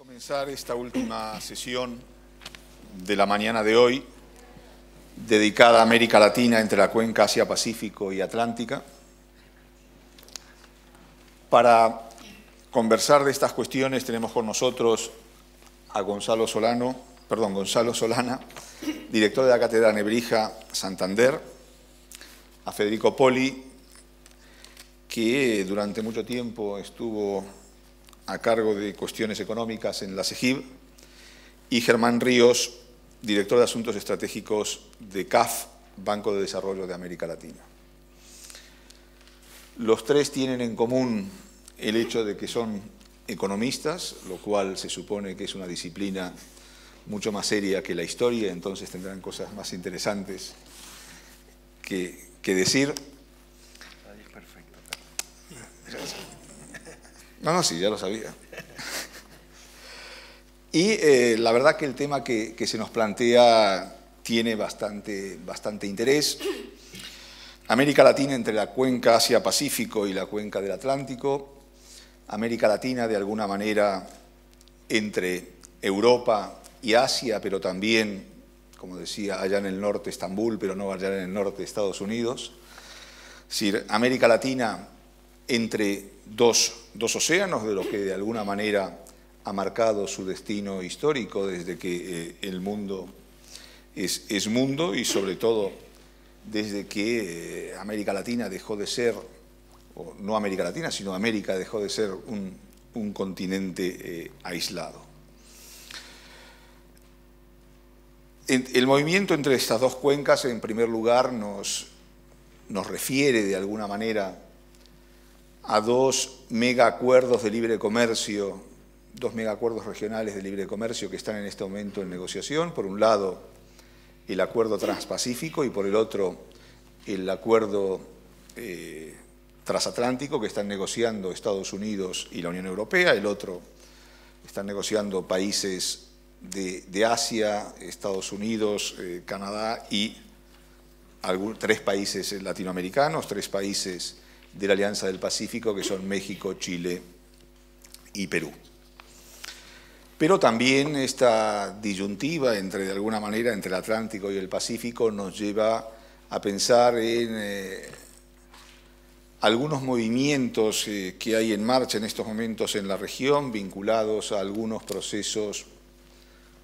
Comenzar esta última sesión de la mañana de hoy, dedicada a América Latina entre la cuenca Asia-Pacífico y Atlántica, para conversar de estas cuestiones tenemos con nosotros a Gonzalo Solana, director de la Cátedra Nebrija Santander, a Federico Poli, que durante mucho tiempo estuvo a cargo de cuestiones económicas en la CEGIB, y Germán Ríos, director de Asuntos Estratégicos de CAF, Banco de Desarrollo de América Latina. Los tres tienen en común el hecho de que son economistas, lo cual se supone que es una disciplina mucho más seria que la historia, entonces tendrán cosas más interesantes que decir. Perfecto. Gracias. No, sí, ya lo sabía. Y la verdad que el tema que se nos plantea tiene bastante interés. América Latina entre la cuenca Asia-Pacífico y la cuenca del Atlántico. América Latina de alguna manera entre Europa y Asia, pero también, como decía, allá en el norte Estambul, pero no allá en el norte Estados Unidos. Es decir, América Latina entre dos océanos, de lo que de alguna manera ha marcado su destino histórico desde que el mundo es mundo, y sobre todo desde que América Latina dejó de ser, o no América Latina, sino América dejó de ser un continente aislado. El movimiento entre estas dos cuencas, en primer lugar, nos refiere de alguna manera a dos megaacuerdos de libre comercio, dos megaacuerdos regionales de libre comercio que están en este momento en negociación. Por un lado, el acuerdo transpacífico, y por el otro, el acuerdo transatlántico que están negociando Estados Unidos y la Unión Europea. El otro están negociando países de Asia, Estados Unidos, Canadá y tres países latinoamericanos, tres países de la Alianza del Pacífico, que son México, Chile y Perú. Pero también esta disyuntiva de alguna manera, entre el Atlántico y el Pacífico nos lleva a pensar en algunos movimientos que hay en marcha en estos momentos en la región, vinculados a algunos procesos.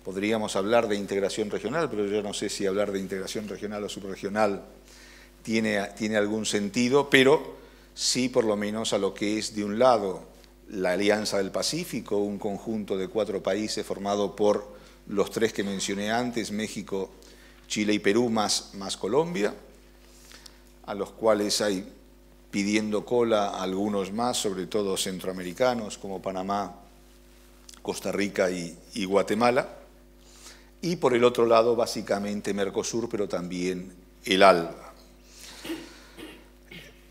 Podríamos hablar de integración regional, pero yo no sé si hablar de integración regional o subregional tiene algún sentido, pero sí por lo menos a lo que es, de un lado, la Alianza del Pacífico, un conjunto de 4 países formado por los 3 que mencioné antes, México, Chile y Perú, más Colombia, a los cuales hay pidiendo cola algunos más, sobre todo centroamericanos, como Panamá, Costa Rica y Guatemala. Y por el otro lado, básicamente Mercosur, pero también el ALBA.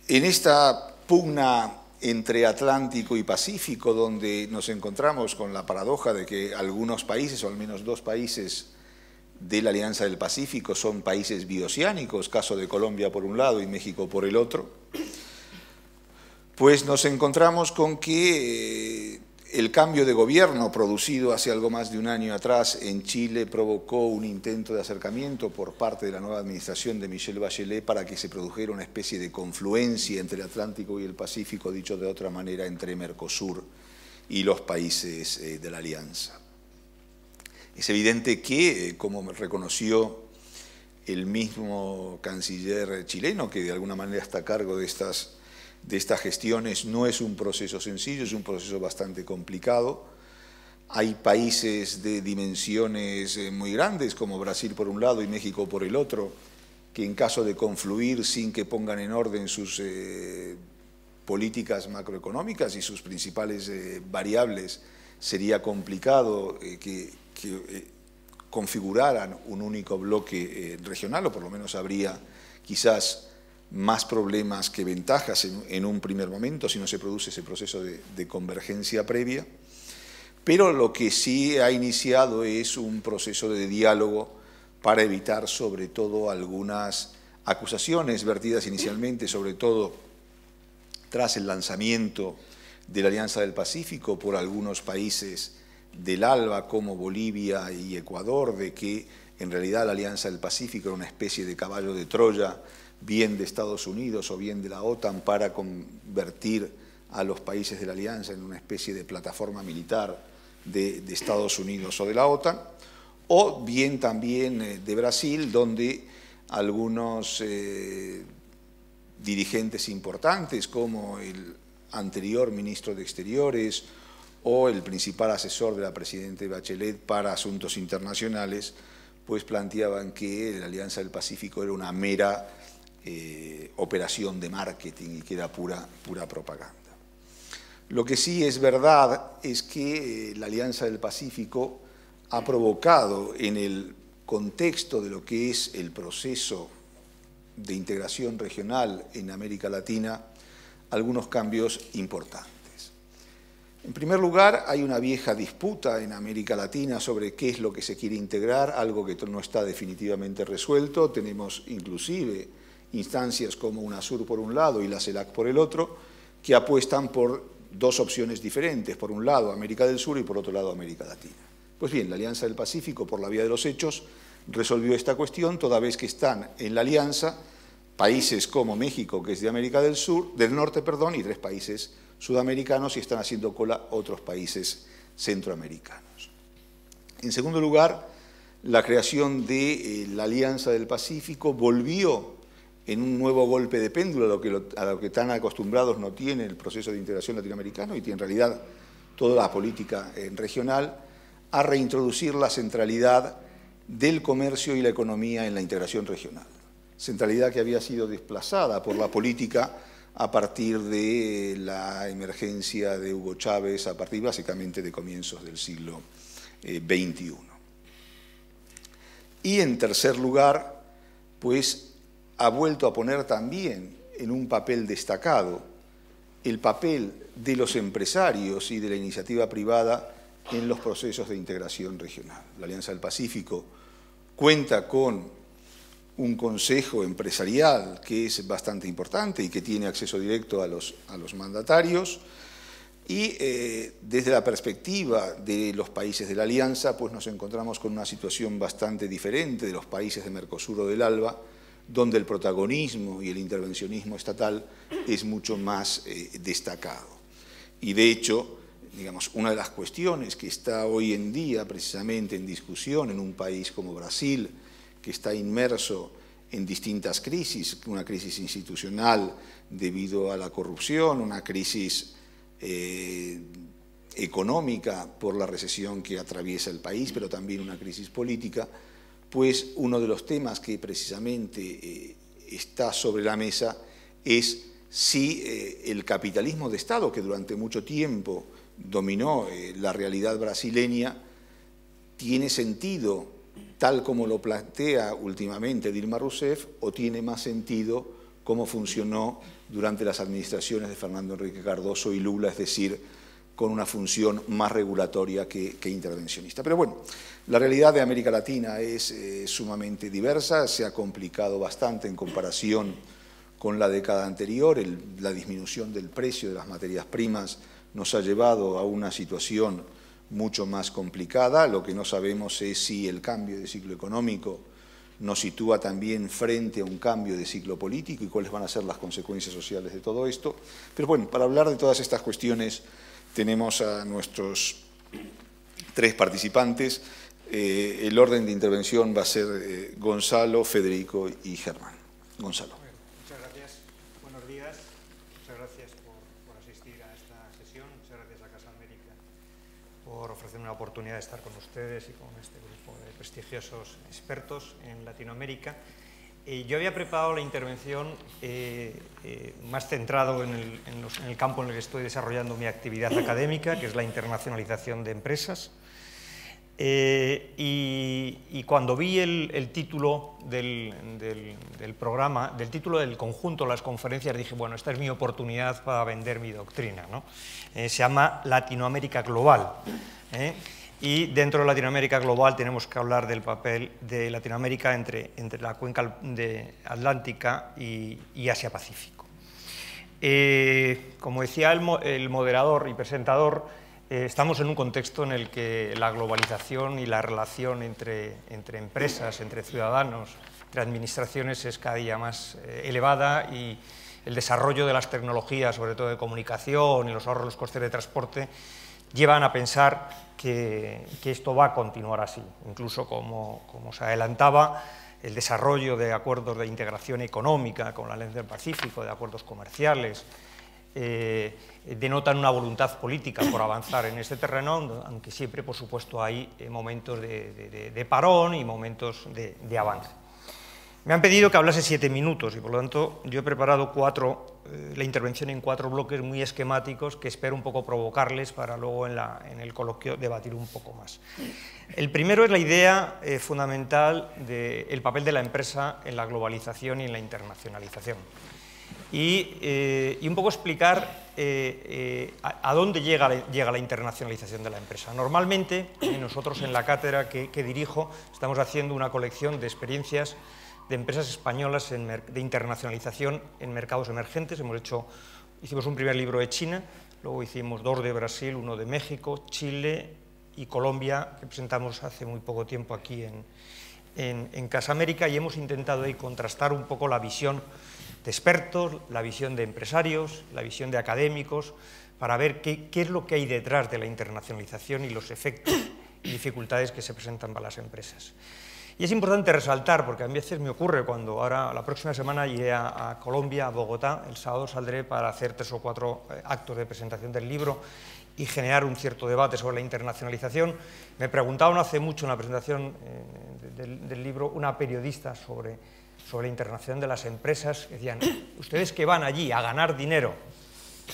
En esta pugna entre Atlántico y Pacífico, donde nos encontramos con la paradoja de que algunos países, o al menos 2 países de la Alianza del Pacífico, son países bioceánicos, caso de Colombia por un lado y México por el otro, pues nos encontramos con que el cambio de gobierno producido hace algo más de un año atrás en Chile provocó un intento de acercamiento por parte de la nueva administración de Michelle Bachelet para que se produjera una especie de confluencia entre el Atlántico y el Pacífico, dicho de otra manera, entre Mercosur y los países de la Alianza. Es evidente que, como reconoció el mismo canciller chileno, que de alguna manera está a cargo de estas gestiones, no es un proceso sencillo, es un proceso bastante complicado. Hay países de dimensiones muy grandes, como Brasil por un lado y México por el otro, que en caso de confluir sin que pongan en orden sus políticas macroeconómicas y sus principales variables, sería complicado que configuraran un único bloque regional, o por lo menos habría quizás más problemas que ventajas en un primer momento si no se produce ese proceso de convergencia previa. Pero lo que sí ha iniciado es un proceso de diálogo para evitar sobre todo algunas acusaciones vertidas inicialmente, sobre todo tras el lanzamiento de la Alianza del Pacífico por algunos países del ALBA como Bolivia y Ecuador, de que en realidad la Alianza del Pacífico era una especie de caballo de Troya, bien de Estados Unidos o bien de la OTAN, para convertir a los países de la Alianza en una especie de plataforma militar de Estados Unidos o de la OTAN, o bien también de Brasil, donde algunos dirigentes importantes, como el anterior ministro de Exteriores o el principal asesor de la presidenta Bachelet para asuntos internacionales, pues planteaban que la Alianza del Pacífico era una mera operación de marketing y que era pura propaganda. Lo que sí es verdad es que la Alianza del Pacífico ha provocado en el contexto de lo que es el proceso de integración regional en América Latina algunos cambios importantes. En primer lugar, hay una vieja disputa en América Latina sobre qué es lo que se quiere integrar, algo que no está definitivamente resuelto. Tenemos inclusive instancias como UNASUR por un lado y la CELAC por el otro, que apuestan por dos opciones diferentes, por un lado América del Sur y por otro lado América Latina. Pues bien, la Alianza del Pacífico, por la vía de los hechos, resolvió esta cuestión, toda vez que están en la alianza países como México, que es de América del Norte, y 3 países sudamericanos, y están haciendo cola otros países centroamericanos. En segundo lugar, la creación de la Alianza del Pacífico volvió en un nuevo golpe de péndulo a lo que tan acostumbrados no tiene el proceso de integración latinoamericano y tiene en realidad toda la política regional, a reintroducir la centralidad del comercio y la economía en la integración regional. Centralidad que había sido desplazada por la política a partir de la emergencia de Hugo Chávez, a partir básicamente de comienzos del siglo XXI. Y en tercer lugar, pues ha vuelto a poner también en un papel destacado el papel de los empresarios y de la iniciativa privada en los procesos de integración regional. La Alianza del Pacífico cuenta con un consejo empresarial que es bastante importante y que tiene acceso directo a los mandatarios, y desde la perspectiva de los países de la Alianza, pues nos encontramos con una situación bastante diferente de los países de Mercosur o del ALBA, donde el protagonismo y el intervencionismo estatal es mucho más destacado. Y de hecho, digamos, una de las cuestiones que está hoy en día precisamente en discusión en un país como Brasil, que está inmerso en distintas crisis, una crisis institucional debido a la corrupción, una crisis económica por la recesión que atraviesa el país, pero también una crisis política, pues uno de los temas que precisamente está sobre la mesa es si el capitalismo de Estado, que durante mucho tiempo dominó la realidad brasileña, tiene sentido tal como lo plantea últimamente Dilma Rousseff, o tiene más sentido como funcionó durante las administraciones de Fernando Henrique Cardoso y Lula, es decir, con una función más regulatoria que intervencionista. Pero bueno, la realidad de América Latina es sumamente diversa, se ha complicado bastante en comparación con la década anterior. La disminución del precio de las materias primas nos ha llevado a una situación mucho más complicada. Lo que no sabemos es si el cambio de ciclo económico nos sitúa también frente a un cambio de ciclo político y cuáles van a ser las consecuencias sociales de todo esto. Pero bueno, para hablar de todas estas cuestiones tenemos a nuestros 3 participantes. El orden de intervención va a ser Gonzalo, Federico y Germán. Gonzalo. Muchas gracias. Buenos días. Muchas gracias por asistir a esta sesión. Muchas gracias a Casa América por ofrecerme una oportunidad de estar con ustedes y con este grupo de prestigiosos expertos en Latinoamérica. Yo había preparado la intervención más centrado en el campo en el que estoy desarrollando mi actividad académica, que es la internacionalización de empresas. Y cuando vi el título del programa, del título del conjunto de las conferencias, dije, bueno, esta es mi oportunidad para vender mi doctrina, ¿no? Se llama Latinoamérica Global, y dentro de Latinoamérica Global tenemos que hablar del papel de Latinoamérica entre la cuenca atlántica y Asia-Pacífico. Como decía el moderador y presentador, Estamos en un contexto en el que la globalización y la relación entre empresas, entre ciudadanos, entre administraciones es cada día más elevada, y el desarrollo de las tecnologías, sobre todo de comunicación, y los ahorros de los costes de transporte, llevan a pensar que esto va a continuar así. Incluso, como se adelantaba, el desarrollo de acuerdos de integración económica con la Alianza del Pacífico, de acuerdos comerciales, denotan una voluntad política por avanzar en este terreno, aunque siempre, por supuesto, hay momentos de parón y momentos de avance. Me han pedido que hablase 7 minutos y, por lo tanto, yo he preparado la intervención en 4 bloques muy esquemáticos que espero un poco provocarles para luego en el coloquio debatir un poco más. El primero es la idea fundamental del papel de la empresa en la globalización y en la internacionalización. Y un poco explicar a dónde llega la internacionalización de la empresa. Normalmente, nosotros en la cátedra que dirijo estamos haciendo una colección de experiencias de empresas españolas de internacionalización en mercados emergentes. Hicimos un primer libro de China, luego hicimos 2 de Brasil, 1 de México, Chile y Colombia, que presentamos hace muy poco tiempo aquí en Casa América, y hemos intentado ahí contrastar un poco la visión de expertos, la visión de empresarios, la visión de académicos, para ver qué es lo que hay detrás de la internacionalización y los efectos y dificultades que se presentan para las empresas. Y es importante resaltar, porque a veces me ocurre cuando ahora, la próxima semana, iré a Colombia, a Bogotá, el sábado saldré para hacer 3 o 4 actos de presentación del libro y generar un cierto debate sobre la internacionalización. Me preguntaban hace mucho en la presentación del libro una periodista sobre la internacionalización de las empresas, que decían: ustedes que van allí a ganar dinero.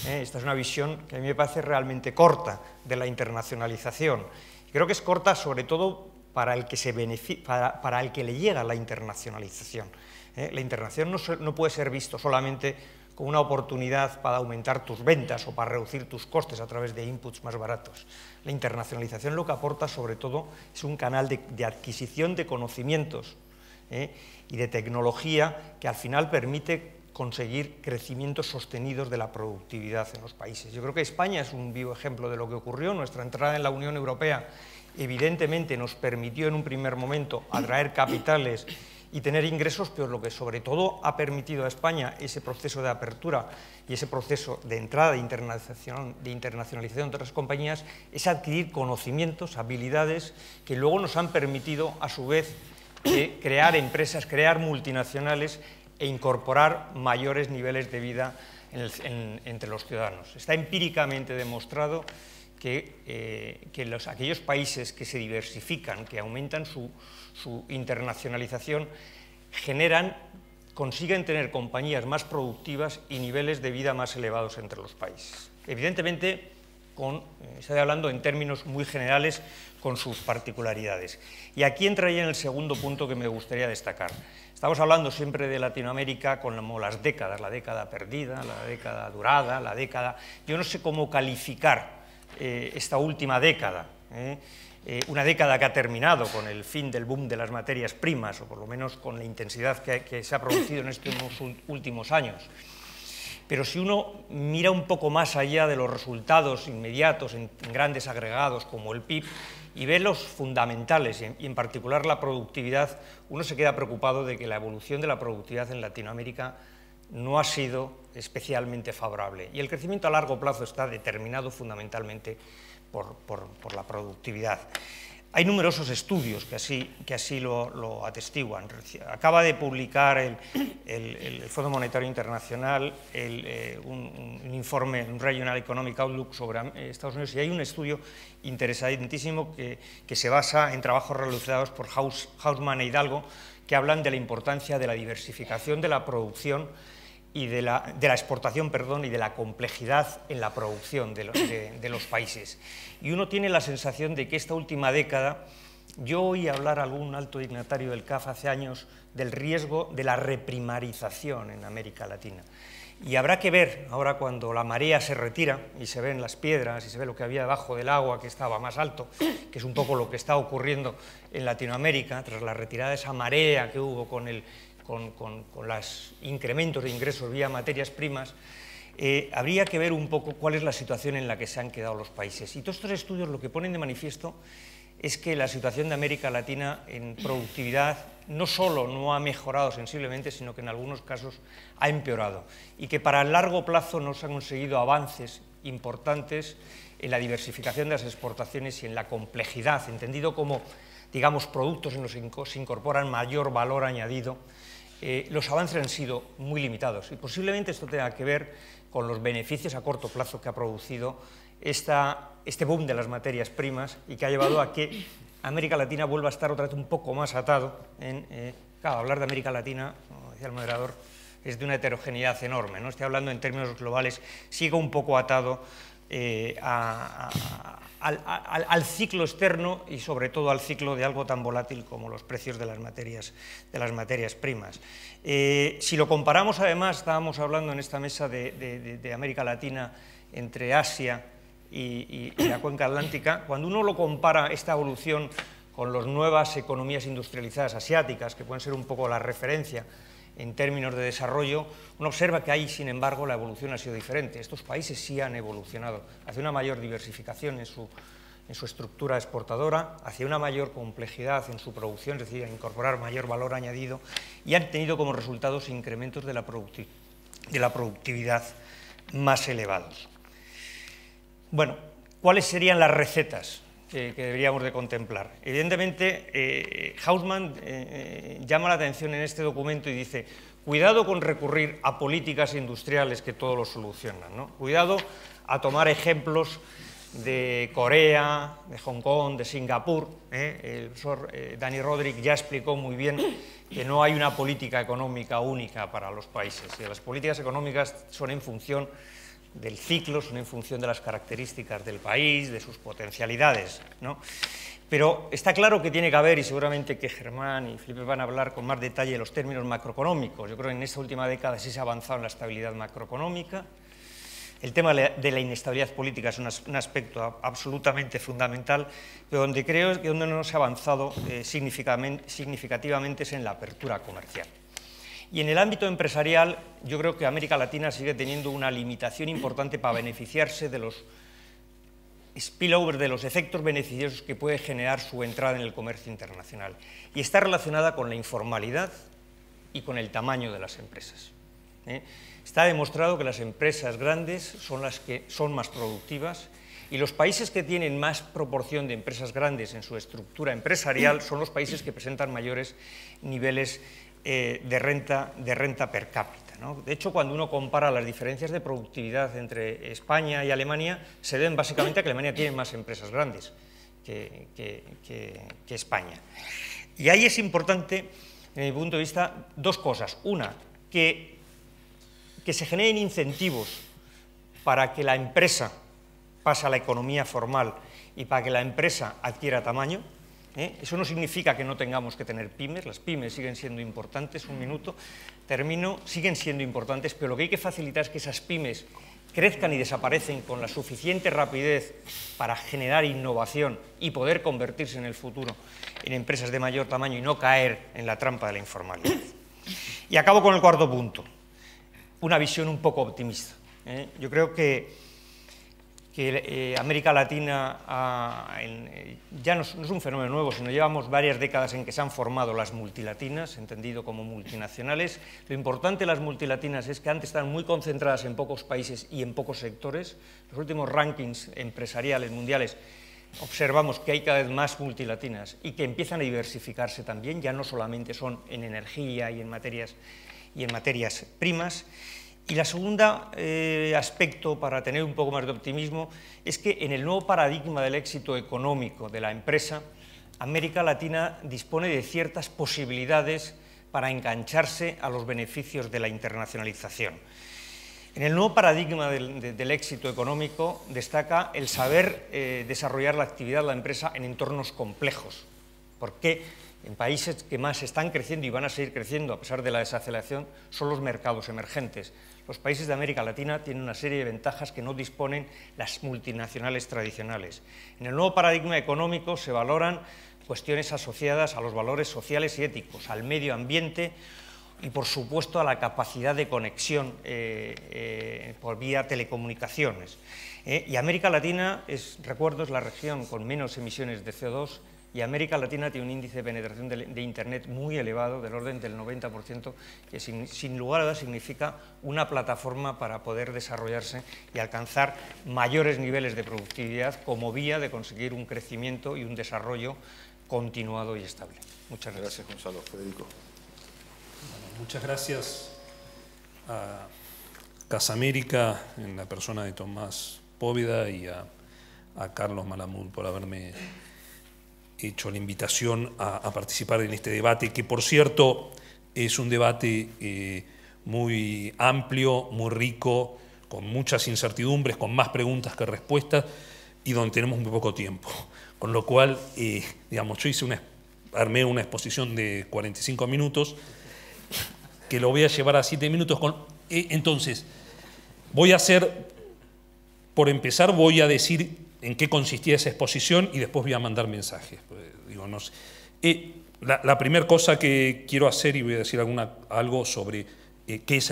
Esta es una visión que a mí me parece realmente corta de la internacionalización. Y creo que es corta sobre todo para el que le llega la internacionalización. La internacionalización no puede ser visto solamente como una oportunidad para aumentar tus ventas o para reducir tus costes a través de inputs más baratos. La internacionalización lo que aporta sobre todo es un canal de adquisición de conocimientos y de tecnología que al final permite conseguir crecimientos sostenidos de la productividad en los países. Yo creo que España es un vivo ejemplo de lo que ocurrió. Nuestra entrada en la Unión Europea evidentemente nos permitió en un primer momento atraer capitales y tener ingresos, pero lo que sobre todo ha permitido a España ese proceso de apertura y ese proceso de entrada de internacionalización de otras compañías es adquirir conocimientos, habilidades que luego nos han permitido a su vez crear empresas, crear multinacionales e incorporar mayores niveles de vida entre los ciudadanos. Está empíricamente demostrado que aquellos países que se diversifican, que aumentan su internacionalización, consiguen tener compañías más productivas y niveles de vida más elevados entre los países. Evidentemente, estoy hablando en términos muy generales, con sus particularidades. Y aquí entraría en el segundo punto que me gustaría destacar. Estamos hablando siempre de Latinoamérica como las décadas, la década perdida, la década dorada, la década... Yo no sé cómo calificar esta última década, una década que ha terminado con el fin del boom de las materias primas, o por lo menos con la intensidad que se ha producido en estos últimos años. Pero si uno mira un poco más allá de los resultados inmediatos en grandes agregados como el PIB y ve los fundamentales y en particular la productividad, uno se queda preocupado de que la evolución de la productividad en Latinoamérica no ha sido especialmente favorable. Y el crecimiento a largo plazo está determinado fundamentalmente por la productividad. Hay numerosos estudios que así lo atestiguan. Acaba de publicar el Fondo Monetario Internacional un informe, un Regional Economic Outlook sobre Estados Unidos, y hay un estudio interesantísimo que se basa en trabajos realizados por Hausman e Hidalgo, que hablan de la importancia de la diversificación de la producción y de la exportación, y de la complejidad en la producción de los países. Y uno tiene la sensación de que esta última década, yo oí hablar a algún alto dignatario del CAF hace años del riesgo de la reprimarización en América Latina. Y habrá que ver, ahora cuando la marea se retira y se ven las piedras y se ve lo que había debajo del agua que estaba más alto, que es un poco lo que está ocurriendo en Latinoamérica, tras la retirada de esa marea que hubo con los incrementos de ingresos vía materias primas, habría que ver un poco cuál es la situación en la que se han quedado los países. Y todos estos estudios lo que ponen de manifiesto es que la situación de América Latina en productividad no solo no ha mejorado sensiblemente, sino que en algunos casos ha empeorado, y que para el largo plazo no se han conseguido avances importantes en la diversificación de las exportaciones y en la complejidad, entendido como, digamos, productos en los que se incorporan mayor valor añadido. Los avances han sido muy limitados y posiblemente esto tenga que ver con los beneficios a corto plazo que ha producido este boom de las materias primas y que ha llevado a que América Latina vuelva a estar otra vez un poco más atado claro, hablar de América Latina, como decía el moderador, es de una heterogeneidad enorme, ¿no? Estoy hablando en términos globales, sigue un poco atado al ciclo externo y sobre todo al ciclo de algo tan volátil como los precios de las materias primas. Si lo comparamos, además, estábamos hablando en esta mesa de América Latina entre Asia y la cuenca atlántica, cuando uno lo compara esta evolución con las nuevas economías industrializadas asiáticas, que pueden ser un poco la referencia en términos de desarrollo, uno observa que ahí, sin embargo, la evolución ha sido diferente. Estos países sí han evolucionado hacia una mayor diversificación en su estructura exportadora, hacia una mayor complejidad en su producción, es decir, a incorporar mayor valor añadido, y han tenido como resultados incrementos de la productividad más elevados. Bueno, ¿cuáles serían las recetas que deberíamos de contemplar? Evidentemente, Hausmann llama la atención en este documento y dice: cuidado con recurrir a políticas industriales que todo lo solucionan, ¿no? Cuidado a tomar ejemplos de Corea, de Hong Kong, de Singapur. El profesor Dani Rodrik ya explicó muy bien que no hay una política económica única para los países, y las políticas económicas son en función del ciclo, son en función de las características del país, de sus potencialidades, ¿no? Pero está claro que tiene que haber, y seguramente que Germán y Felipe van a hablar con más detalle de los términos macroeconómicos. Yo creo que en esta última década sí se ha avanzado en la estabilidad macroeconómica. El tema de la inestabilidad política es un aspecto absolutamente fundamental, pero donde creo que donde no se ha avanzado significativamente es en la apertura comercial. Y en el ámbito empresarial, yo creo que América Latina sigue teniendo una limitación importante para beneficiarse de los spillovers, de los efectos beneficiosos que puede generar su entrada en el comercio internacional. Y está relacionada con la informalidad y con el tamaño de las empresas. Está demostrado que las empresas grandes son las que son más productivas, y los países que tienen más proporción de empresas grandes en su estructura empresarial son los países que presentan mayores niveles de renta per cápita, ¿no? De hecho, cuando uno compara las diferencias de productividad entre España y Alemania, se deben básicamente a que Alemania tiene más empresas grandes que España. Y ahí es importante, desde mi punto de vista, dos cosas. Una, que se generen incentivos para que la empresa pase a la economía formal y para que la empresa adquiera tamaño. Eso no significa que no tengamos que tener pymes, las pymes siguen siendo importantes, siguen siendo importantes, pero lo que hay que facilitar es que esas pymes crezcan y desaparecen con la suficiente rapidez para generar innovación y poder convertirse en el futuro en empresas de mayor tamaño y no caer en la trampa de la informalidad. Y acabo con el cuarto punto, una visión un poco optimista. Yo creo que América Latina ya no es un fenómeno nuevo, sino llevamos varias décadas en que se han formado las multilatinas, entendido como multinacionales. Lo importante de las multilatinas es que antes estaban muy concentradas en pocos países y en pocos sectores. Los últimos rankings empresariales mundiales observamos que hay cada vez más multilatinas y que empiezan a diversificarse también, ya no solamente son en energía y en materias primas. Y la segunda aspecto, para tener un poco más de optimismo, es que en el nuevo paradigma del éxito económico de la empresa, América Latina dispone de ciertas posibilidades para engancharse a los beneficios de la internacionalización. En el nuevo paradigma del éxito económico destaca el saber desarrollar la actividad de la empresa en entornos complejos, porque en países que más están creciendo y van a seguir creciendo a pesar de la desaceleración son los mercados emergentes. Los países de América Latina tienen una serie de ventajas que no disponen las multinacionales tradicionales. En el nuevo paradigma económico se valoran cuestiones asociadas a los valores sociales y éticos, al medio ambiente y, por supuesto, a la capacidad de conexión por vía telecomunicaciones. Y América Latina, recuerdo, es la región con menos emisiones de CO2, y América Latina tiene un índice de penetración de Internet muy elevado, del orden del 90%, que sin lugar a dudas significa una plataforma para poder desarrollarse y alcanzar mayores niveles de productividad como vía de conseguir un crecimiento y un desarrollo continuado y estable. Muchas gracias. Gracias, Gonzalo. Federico. Bueno, muchas gracias a Casa América, en la persona de Tomás Póveda, y a Carlos Malamud por haberme hecho la invitación a participar en este debate, que por cierto es un debate muy amplio, muy rico, con muchas incertidumbres, con más preguntas que respuestas, y donde tenemos muy poco tiempo. Con lo cual, digamos, yo armé una exposición de 45 minutos, que lo voy a llevar a 7 minutos. Entonces, voy a hacer, por empezar, voy a decir en qué consistía esa exposición y después voy a mandar mensajes. Digo, no sé. La primera cosa que quiero hacer, y voy a decir algo sobre qué es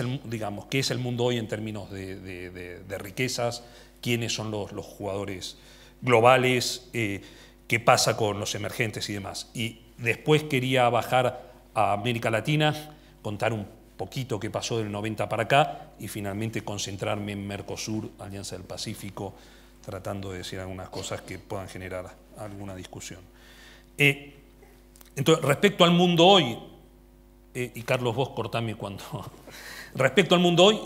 el mundo hoy en términos de riquezas, quiénes son los jugadores globales, qué pasa con los emergentes y demás. Y después quería bajar a América Latina, contar un poquito qué pasó del 90 para acá y finalmente concentrarme en Mercosur, Alianza del Pacífico, tratando de decir algunas cosas que puedan generar alguna discusión. Entonces, respecto al mundo hoy, y Carlos, vos cortame cuando... Respecto al mundo hoy,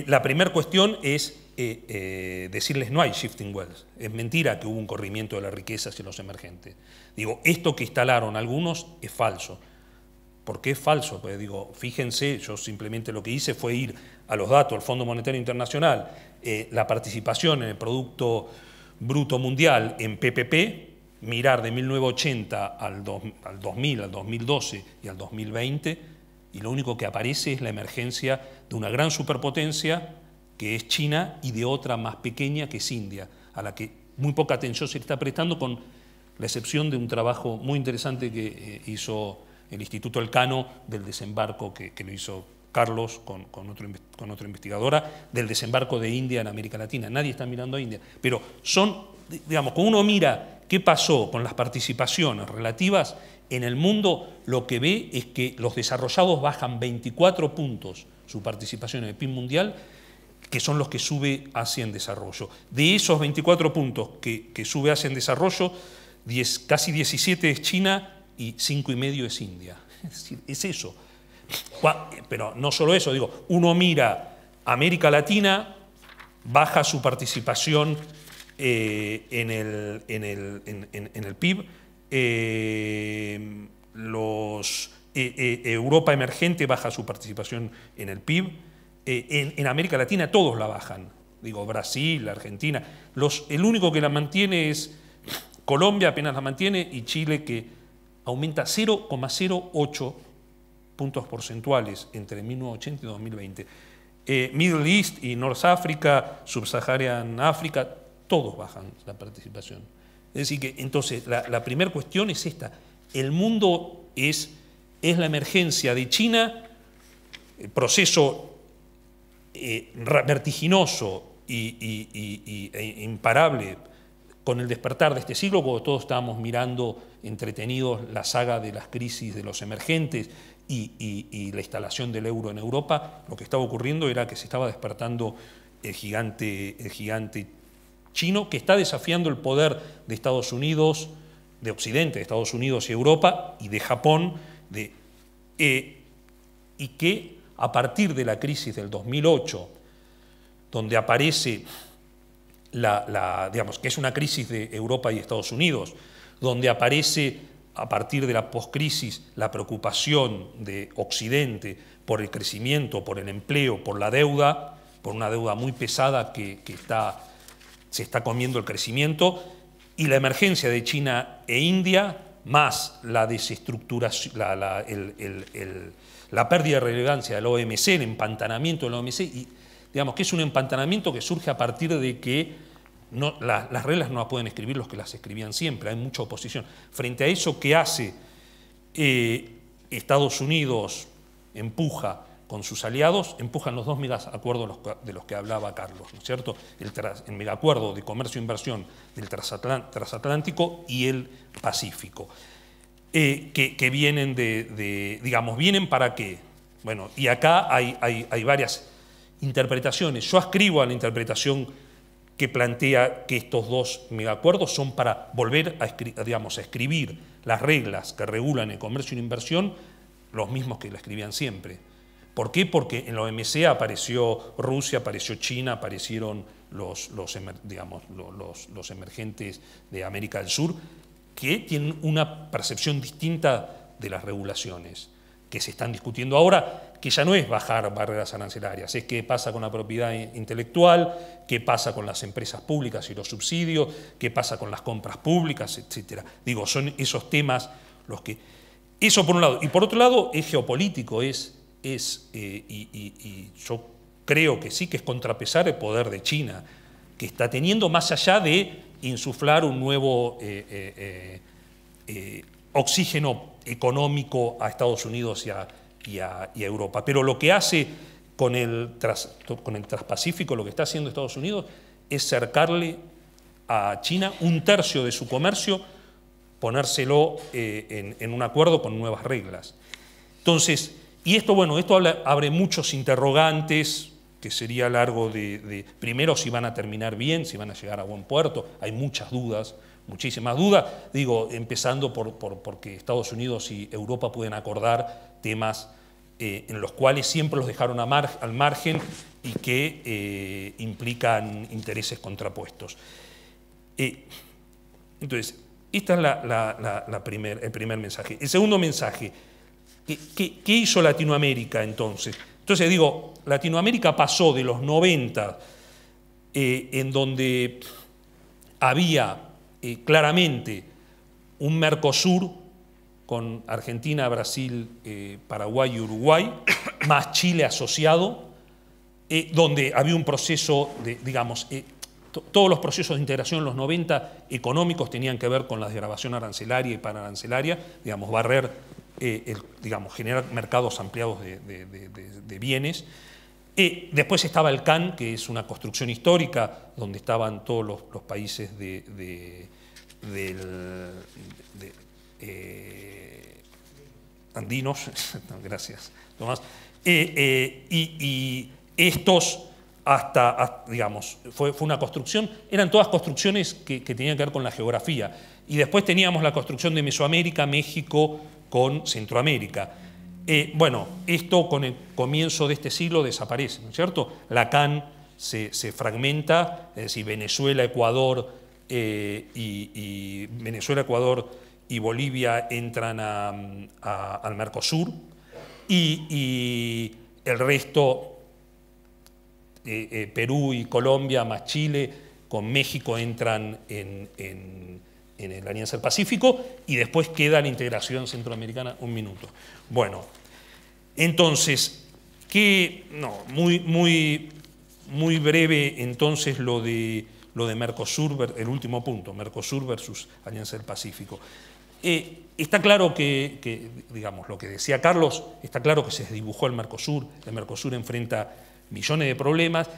la primera cuestión es decirles no hay shifting wealth. Es mentira que hubo un corrimiento de las riquezas hacia los emergentes. Digo, esto que instalaron algunos es falso. ¿Por qué es falso? Pues digo, fíjense, yo simplemente lo que hice fue ir a los datos del Fondo Monetario Internacional, la participación en el Producto Bruto Mundial en PPP, mirar de 1980 al 2000, al 2012 y al 2020, y lo único que aparece es la emergencia de una gran superpotencia que es China y de otra más pequeña que es India, a la que muy poca atención se le está prestando, con la excepción de un trabajo muy interesante que hizo el Instituto Elcano del desembarco que lo hizo Carlos con otra investigadora, del desembarco de India en América Latina. Nadie está mirando a India, pero son, digamos, cuando uno mira qué pasó con las participaciones relativas en el mundo, lo que ve es que los desarrollados bajan 24 puntos su participación en el PIB mundial, que son los que sube Asia en desarrollo. De esos 24 puntos que sube Asia en desarrollo, casi 17 es China y 5,5 es India. Es decir, es eso. Pero no solo eso, digo, uno mira América Latina, baja su participación en el PIB, Europa emergente baja su participación en el PIB, en América Latina todos la bajan, digo, Brasil, Argentina, el único que la mantiene es Colombia, apenas la mantiene, y Chile, que aumenta 0,08 puntos porcentuales entre 1980 y 2020. Middle East y North Africa, Sub-Saharan África, todos bajan la participación. Es decir que, entonces, la primera cuestión es esta. El mundo es la emergencia de China, el proceso vertiginoso e imparable con el despertar de este siglo, cuando todos estábamos mirando entretenidos la saga de las crisis de los emergentes y la instalación del euro en Europa, lo que estaba ocurriendo era que se estaba despertando el gigante chino, que está desafiando el poder de Estados Unidos, de Occidente, de Estados Unidos y Europa, y de Japón, y que a partir de la crisis del 2008, donde aparece digamos, que es una crisis de Europa y Estados Unidos, donde aparece a partir de la poscrisis la preocupación de Occidente por el crecimiento, por el empleo, por la deuda, por una deuda muy pesada que se está comiendo el crecimiento, y la emergencia de China e India, más la desestructuración, la pérdida de relevancia del OMC, el empantanamiento del OMC, y digamos que es un empantanamiento que surge a partir de que las reglas no las pueden escribir los que las escribían siempre, hay mucha oposición. Frente a eso, ¿qué hace Estados Unidos empuja con sus aliados, empujan los dos megacuerdos de los que hablaba Carlos, ¿no es cierto? El megacuerdo de comercio e inversión del transatlántico y el Pacífico, que vienen digamos, ¿vienen para qué? Bueno, y acá hay varias interpretaciones. Yo ascribo a la interpretación que plantea que estos dos megacuerdos son para volver a escribir las reglas que regulan el comercio e inversión, los mismos que la escribían siempre. ¿Por qué? Porque en la OMC apareció Rusia, apareció China, aparecieron los emergentes de América del Sur, que tienen una percepción distinta de las regulaciones que se están discutiendo ahora, que ya no es bajar barreras arancelarias, es qué pasa con la propiedad intelectual, qué pasa con las empresas públicas y los subsidios, qué pasa con las compras públicas, etc. Digo, son esos temas los que... Eso por un lado. Y por otro lado, es geopolítico, y yo creo que sí, que es contrapesar el poder de China, que está teniendo, más allá de insuflar un nuevo oxígeno económico a Estados Unidos y a Europa. Pero lo que hace con el Transpacífico, lo que está haciendo Estados Unidos, es cercarle a China un tercio de su comercio, ponérselo en un acuerdo con nuevas reglas. Entonces, y esto, bueno, esto abre muchos interrogantes, que sería largo primero, si van a terminar bien, si van a llegar a buen puerto. Hay muchas dudas, muchísimas dudas, digo, empezando porque Estados Unidos y Europa pueden acordar temas en los cuales siempre los dejaron al margen y que implican intereses contrapuestos. Entonces, este es el primer mensaje. El segundo mensaje, ¿qué hizo Latinoamérica entonces? Entonces digo, Latinoamérica pasó de los 90, en donde había claramente un Mercosur con Argentina, Brasil, Paraguay y Uruguay, más Chile asociado, donde había un proceso de, digamos, todos los procesos de integración en los 90 económicos tenían que ver con la desgravación arancelaria y panarancelaria, digamos, barrer, generar mercados ampliados de bienes. Después estaba el CAN, que es una construcción histórica, donde estaban todos los países andinos, gracias Tomás, y estos digamos, fue una construcción, eran todas construcciones que tenían que ver con la geografía, y después teníamos la construcción de Mesoamérica, México con Centroamérica. Bueno, esto con el comienzo de este siglo desaparece, ¿no es cierto? La CAN se fragmenta, es decir, Venezuela, Ecuador y Bolivia entran al Mercosur, y el resto, Perú y Colombia más Chile con México entran en la Alianza del Pacífico, y después queda la integración centroamericana. Un minuto. Bueno, entonces, muy breve entonces lo de Mercosur, el último punto, Mercosur versus Alianza del Pacífico. Está claro que, digamos, lo que decía Carlos, está claro que se desdibujó el Mercosur enfrenta millones de problemas,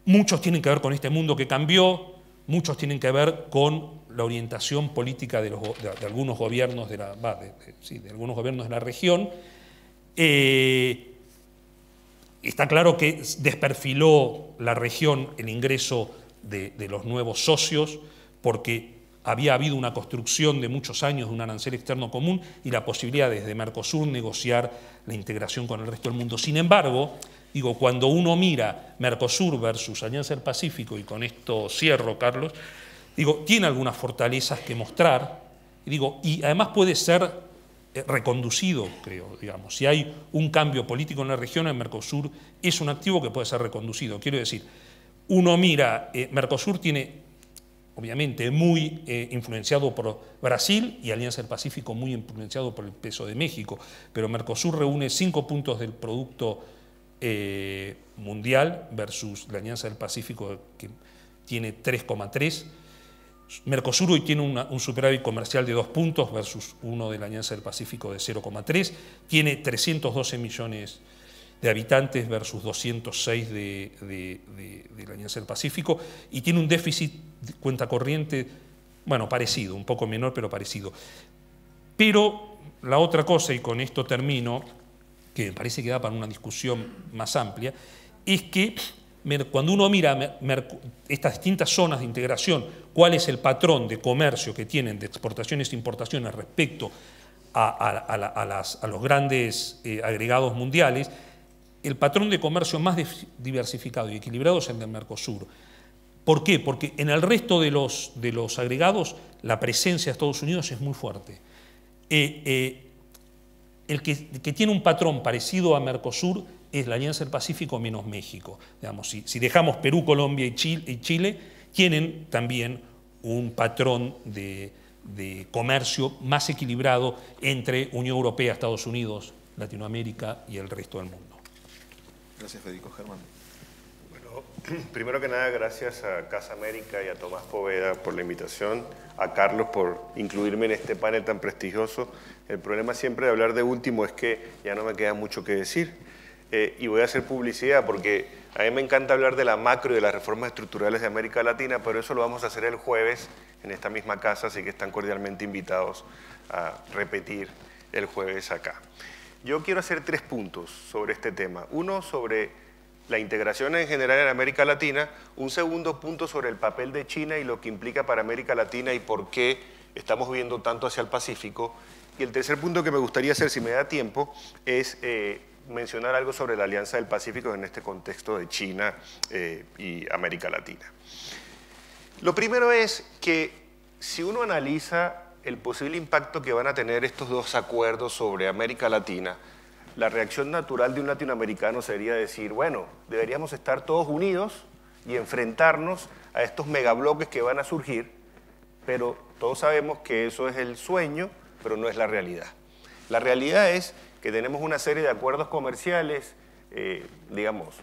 muchos tienen que ver con este mundo que cambió, muchos tienen que ver con la orientación política de algunos gobiernos de algunos gobiernos de la región. Está claro que desperfiló la región el ingreso de los nuevos socios, porque había habido una construcción de muchos años de un arancel externo común y la posibilidad desde Mercosur negociar la integración con el resto del mundo. Sin embargo, digo, cuando uno mira Mercosur versus Alianza del Pacífico, y con esto cierro, Carlos, digo, tiene algunas fortalezas que mostrar, y además puede ser reconducido, creo, digamos. Si hay un cambio político en la región, el Mercosur es un activo que puede ser reconducido. Quiero decir, uno mira, Mercosur tiene, obviamente, muy influenciado por Brasil, y Alianza del Pacífico muy influenciado por el peso de México, pero Mercosur reúne 5 puntos del producto mundial versus la Alianza del Pacífico, que tiene 3,3. Mercosur hoy tiene un superávit comercial de 2 puntos versus uno de la Alianza del Pacífico de 0,3. Tiene 312 millones de habitantes versus 206 de la Alianza del Pacífico, y tiene un déficit de cuenta corriente, bueno, parecido, un poco menor, pero parecido. Pero la otra cosa, y con esto termino, que me parece que da para una discusión más amplia, es que cuando uno mira estas distintas zonas de integración, cuál es el patrón de comercio que tienen de exportaciones e importaciones respecto a los grandes agregados mundiales, el patrón de comercio más diversificado y equilibrado es el del Mercosur. ¿Por qué? Porque en el resto de los agregados la presencia de Estados Unidos es muy fuerte. El que tiene un patrón parecido a Mercosur es la Alianza del Pacífico menos México. Digamos, si dejamos Perú, Colombia y Chile, tienen también un patrón de comercio más equilibrado entre Unión Europea, Estados Unidos, Latinoamérica y el resto del mundo. Gracias, Federico. Germán. Bueno, primero que nada, gracias a Casa América y a Tomás Poveda por la invitación, a Carlos por incluirme en este panel tan prestigioso. El problema siempre de hablar de último es que ya no me queda mucho que decir. Y voy a hacer publicidad porque a mí me encanta hablar de la macro y de las reformas estructurales de América Latina, pero eso lo vamos a hacer el jueves en esta misma casa, así que están cordialmente invitados a repetir el jueves acá. Yo quiero hacer 3 puntos sobre este tema. Uno sobre la integración en general en América Latina, un segundo punto sobre el papel de China y lo que implica para América Latina y por qué estamos viendo tanto hacia el Pacífico. Y el tercer punto que me gustaría hacer, si me da tiempo, es mencionar algo sobre la Alianza del Pacífico en este contexto de China y América Latina. Lo primero es que si uno analiza el posible impacto que van a tener estos dos acuerdos sobre América Latina, la reacción natural de un latinoamericano sería decir, bueno, deberíamos estar todos unidos y enfrentarnos a estos megabloques que van a surgir, pero todos sabemos que eso es el sueño, pero no es la realidad. La realidad es que tenemos una serie de acuerdos comerciales, digamos,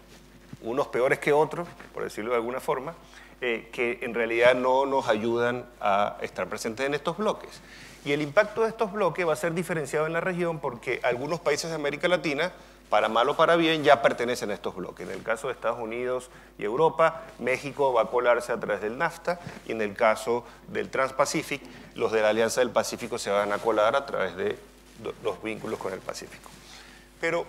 unos peores que otros, por decirlo de alguna forma, que en realidad no nos ayudan a estar presentes en estos bloques. Y el impacto de estos bloques va a ser diferenciado en la región porque algunos países de América Latina, para mal o para bien, ya pertenecen a estos bloques. En el caso de Estados Unidos y Europa, México va a colarse a través del NAFTA, y en el caso del Trans-Pacific, los de la Alianza del Pacífico se van a colar a través de los vínculos con el Pacífico. Pero,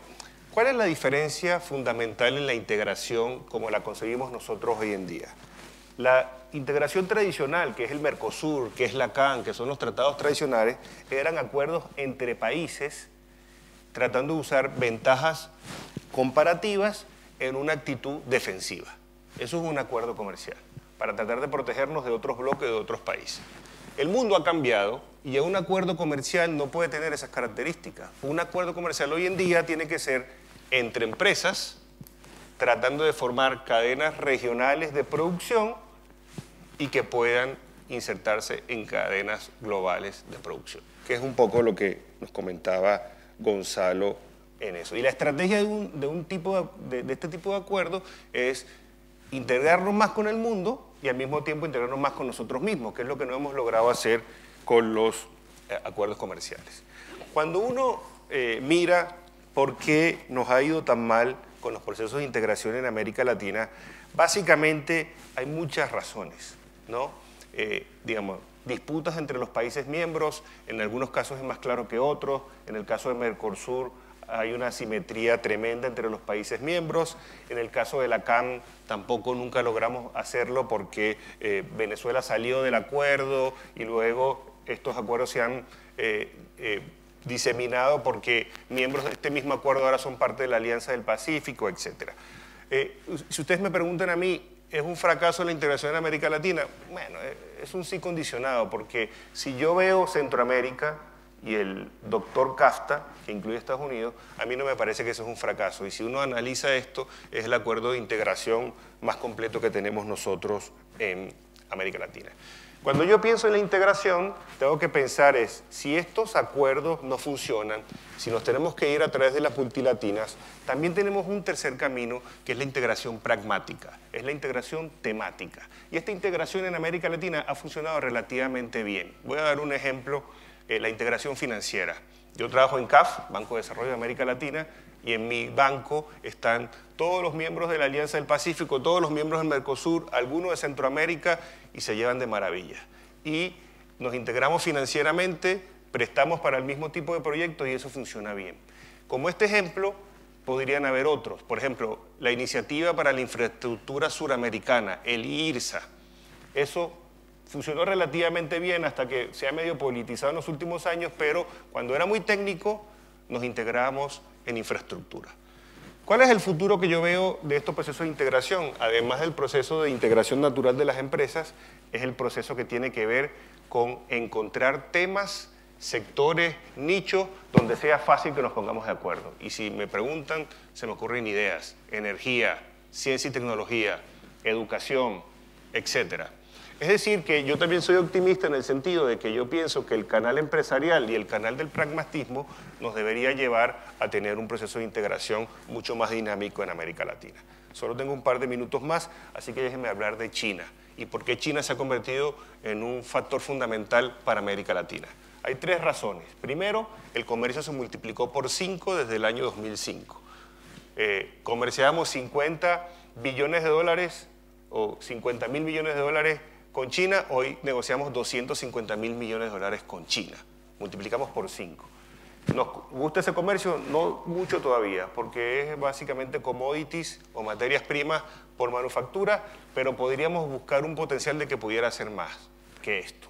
¿cuál es la diferencia fundamental en la integración como la concebimos nosotros hoy en día? La integración tradicional, que es el Mercosur, que es la CAN, que son los tratados tradicionales, eran acuerdos entre países tratando de usar ventajas comparativas en una actitud defensiva. Eso es un acuerdo comercial, para tratar de protegernos de otros bloques de otros países. El mundo ha cambiado y un acuerdo comercial no puede tener esas características. Un acuerdo comercial hoy en día tiene que ser entre empresas, tratando de formar cadenas regionales de producción y que puedan insertarse en cadenas globales de producción, que es un poco lo que nos comentaba Gonzalo en eso. Y la estrategia de este tipo de acuerdo es integrarnos más con el mundo y al mismo tiempo integrarnos más con nosotros mismos, que es lo que no hemos logrado hacer con los acuerdos comerciales. Cuando uno mira por qué nos ha ido tan mal con los procesos de integración en América Latina, básicamente hay muchas razones, ¿no? Digamos, disputas entre los países miembros, en algunos casos es más claro que otros, en el caso de Mercosur hay una asimetría tremenda entre los países miembros, en el caso de la CAN tampoco nunca logramos hacerlo porque Venezuela salió del acuerdo y luego estos acuerdos se han diseminado porque miembros de este mismo acuerdo ahora son parte de la Alianza del Pacífico, etc. Si ustedes me preguntan a mí, ¿es un fracaso la integración en América Latina? Bueno, es un sí condicionado, porque si yo veo Centroamérica y el doctor CAFTA, que incluye Estados Unidos, a mí no me parece que eso es un fracaso. Y si uno analiza esto, es el acuerdo de integración más completo que tenemos nosotros en América Latina. Cuando yo pienso en la integración, tengo que pensar si estos acuerdos no funcionan, si nos tenemos que ir a través de las multilatinas, también tenemos un tercer camino que es la integración pragmática, es la integración temática. Y esta integración en América Latina ha funcionado relativamente bien. Voy a dar un ejemplo, la integración financiera. Yo trabajo en CAF, Banco de Desarrollo de América Latina, y en mi banco están todos los miembros de la Alianza del Pacífico, todos los miembros del Mercosur, algunos de Centroamérica, y se llevan de maravilla. Y nos integramos financieramente, prestamos para el mismo tipo de proyectos y eso funciona bien. Como este ejemplo, podrían haber otros. Por ejemplo, la Iniciativa para la Infraestructura Suramericana, el IRSA. Eso funcionó relativamente bien hasta que se ha medio politizado en los últimos años, pero cuando era muy técnico, nos integramos en infraestructura. ¿Cuál es el futuro que yo veo de estos procesos de integración? Además del proceso de integración natural de las empresas, es el proceso que tiene que ver con encontrar temas, sectores, nichos, donde sea fácil que nos pongamos de acuerdo. Y si me preguntan, se me ocurren ideas, energía, ciencia y tecnología, educación, etcétera. Es decir, que yo también soy optimista en el sentido de que yo pienso que el canal empresarial y el canal del pragmatismo nos debería llevar a tener un proceso de integración mucho más dinámico en América Latina. Solo tengo un par de minutos más, así que déjenme hablar de China y por qué China se ha convertido en un factor fundamental para América Latina. Hay tres razones. Primero, el comercio se multiplicó por 5 desde el año 2005. Comerciamos 50 billones de dólares o 50.000 millones de dólares con China, hoy negociamos 250.000 millones de dólares con China. Multiplicamos por 5. ¿Nos gusta ese comercio? No mucho todavía, porque es básicamente commodities o materias primas por manufactura, pero podríamos buscar un potencial de que pudiera ser más que esto.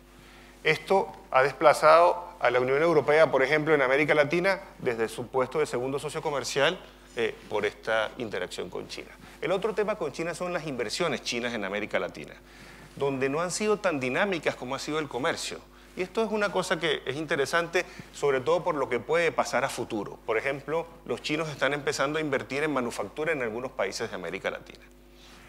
Esto ha desplazado a la Unión Europea, por ejemplo, en América Latina, desde su puesto de segundo socio comercial por esta interacción con China. El otro tema con China son las inversiones chinas en América Latina, donde no han sido tan dinámicas como ha sido el comercio. Y esto es una cosa que es interesante, sobre todo por lo que puede pasar a futuro. Por ejemplo, los chinos están empezando a invertir en manufactura en algunos países de América Latina.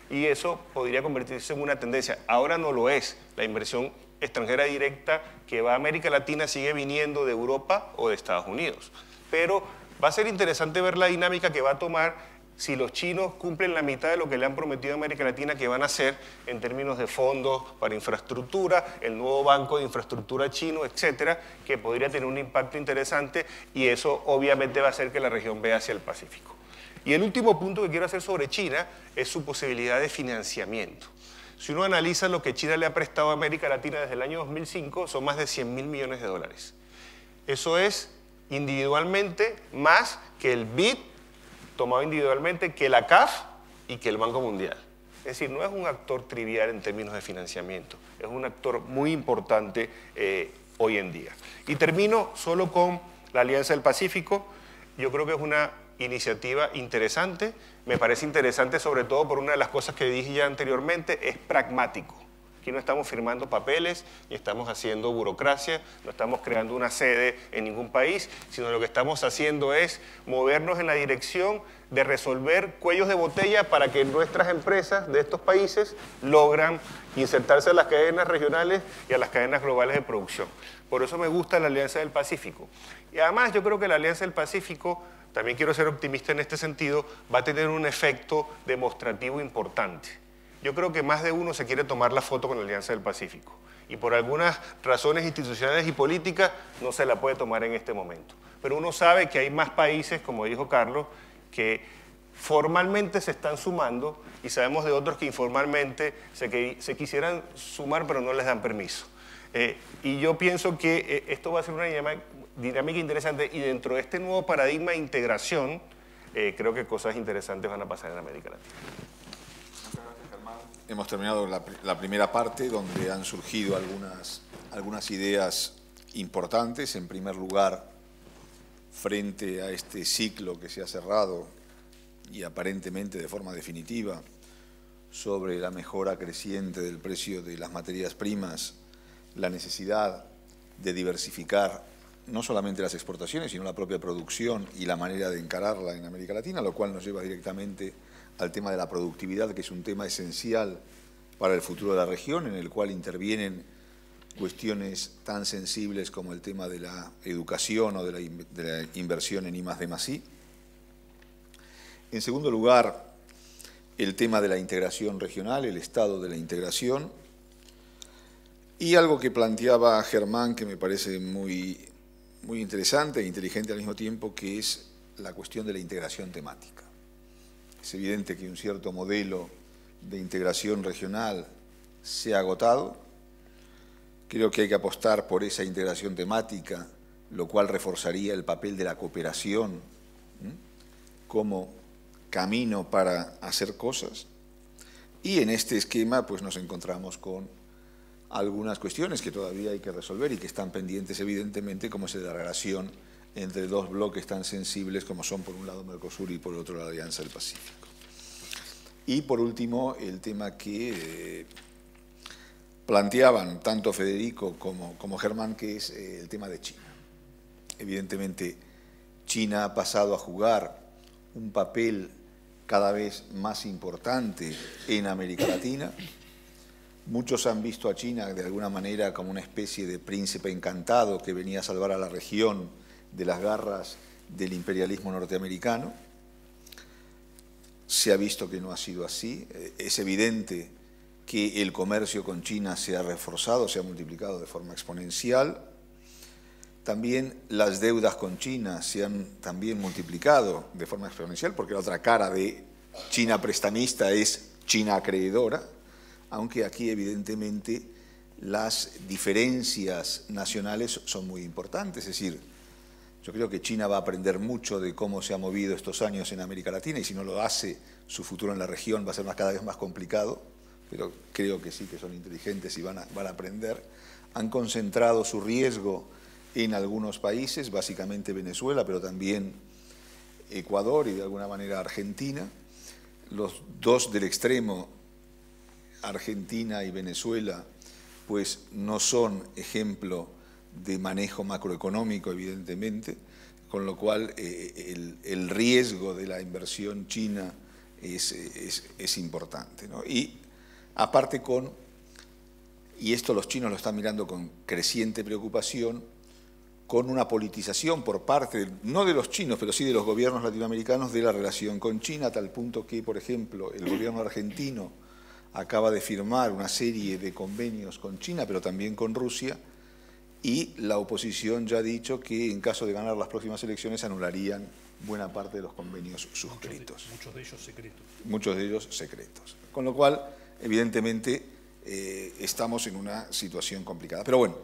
Y eso podría convertirse en una tendencia. Ahora no lo es. La inversión extranjera directa que va a América Latina sigue viniendo de Europa o de Estados Unidos. Pero va a ser interesante ver la dinámica que va a tomar si los chinos cumplen la mitad de lo que le han prometido a América Latina que van a hacer en términos de fondos para infraestructura, el nuevo banco de infraestructura chino, etcétera, que podría tener un impacto interesante y eso obviamente va a hacer que la región vea hacia el Pacífico. Y el último punto que quiero hacer sobre China es su posibilidad de financiamiento. Si uno analiza lo que China le ha prestado a América Latina desde el año 2005, son más de 100.000 millones de dólares. Eso es individualmente más que el BID tomado individualmente, que la CAF y que el Banco Mundial. Es decir, no es un actor trivial en términos de financiamiento, es un actor muy importante hoy en día. Y termino solo con la Alianza del Pacífico. Yo creo que es una iniciativa interesante, me parece interesante sobre todo por una de las cosas que dije ya anteriormente, es pragmático. Aquí no estamos firmando papeles, ni estamos haciendo burocracia, no estamos creando una sede en ningún país, sino lo que estamos haciendo es movernos en la dirección de resolver cuellos de botella para que nuestras empresas de estos países logran insertarse a las cadenas regionales y a las cadenas globales de producción. Por eso me gusta la Alianza del Pacífico. Y además yo creo que la Alianza del Pacífico, también quiero ser optimista en este sentido, va a tener un efecto demostrativo importante. Yo creo que más de uno se quiere tomar la foto con la Alianza del Pacífico y por algunas razones institucionales y políticas no se la puede tomar en este momento. Pero uno sabe que hay más países, como dijo Carlos, que formalmente se están sumando y sabemos de otros que informalmente se quisieran sumar pero no les dan permiso. Y yo pienso que esto va a ser una dinámica interesante y dentro de este nuevo paradigma de integración creo que cosas interesantes van a pasar en América Latina. Hemos terminado la primera parte donde han surgido algunas ideas importantes. En primer lugar, frente a este ciclo que se ha cerrado y aparentemente de forma definitiva sobre la mejora creciente del precio de las materias primas, la necesidad de diversificar no solamente las exportaciones, sino la propia producción y la manera de encararla en América Latina, lo cual nos lleva directamente al tema de la productividad, que es un tema esencial para el futuro de la región, en el cual intervienen cuestiones tan sensibles como el tema de la educación o de la inversión en I+D+I. En segundo lugar, el tema de la integración regional, el estado de la integración. Y algo que planteaba Germán, que me parece muy interesante e inteligente al mismo tiempo, que es la cuestión de la integración temática. Es evidente que un cierto modelo de integración regional se ha agotado. Creo que hay que apostar por esa integración temática, lo cual reforzaría el papel de la cooperación como camino para hacer cosas. Y en este esquema pues nos encontramos con algunas cuestiones que todavía hay que resolver y que están pendientes evidentemente, como es la relación entre dos bloques tan sensibles como son por un lado Mercosur y por otro la Alianza del Pacífico. Y por último el tema que planteaban tanto Federico como Germán, que es el tema de China. Evidentemente China ha pasado a jugar un papel cada vez más importante en América Latina. Muchos han visto a China de alguna manera como una especie de príncipe encantado que venía a salvar a la región de las garras del imperialismo norteamericano. Se ha visto que no ha sido así. Es evidente que el comercio con China se ha reforzado, se ha multiplicado de forma exponencial. También las deudas con China se han también multiplicado de forma exponencial, porque la otra cara de China prestamista es China acreedora, aunque aquí evidentemente las diferencias nacionales son muy importantes. Es decir, yo creo que China va a aprender mucho de cómo se ha movido estos años en América Latina, y si no lo hace, su futuro en la región va a ser cada vez más complicado, pero creo que sí que son inteligentes y van a aprender. Han concentrado su riesgo en algunos países, básicamente Venezuela, pero también Ecuador y de alguna manera Argentina. Los dos del extremo, Argentina y Venezuela, pues no son ejemplo de manejo macroeconómico, evidentemente, con lo cual el riesgo de la inversión china es importante, ¿no? Y aparte y esto los chinos lo están mirando con creciente preocupación, con una politización por parte, no de los chinos, pero sí de los gobiernos latinoamericanos, de la relación con China, a tal punto que, por ejemplo, el gobierno argentino acaba de firmar una serie de convenios con China, pero también con Rusia, y la oposición ya ha dicho que en caso de ganar las próximas elecciones anularían buena parte de los convenios suscritos. Muchos de ellos secretos. Muchos de ellos secretos. Con lo cual, evidentemente, estamos en una situación complicada. Pero bueno,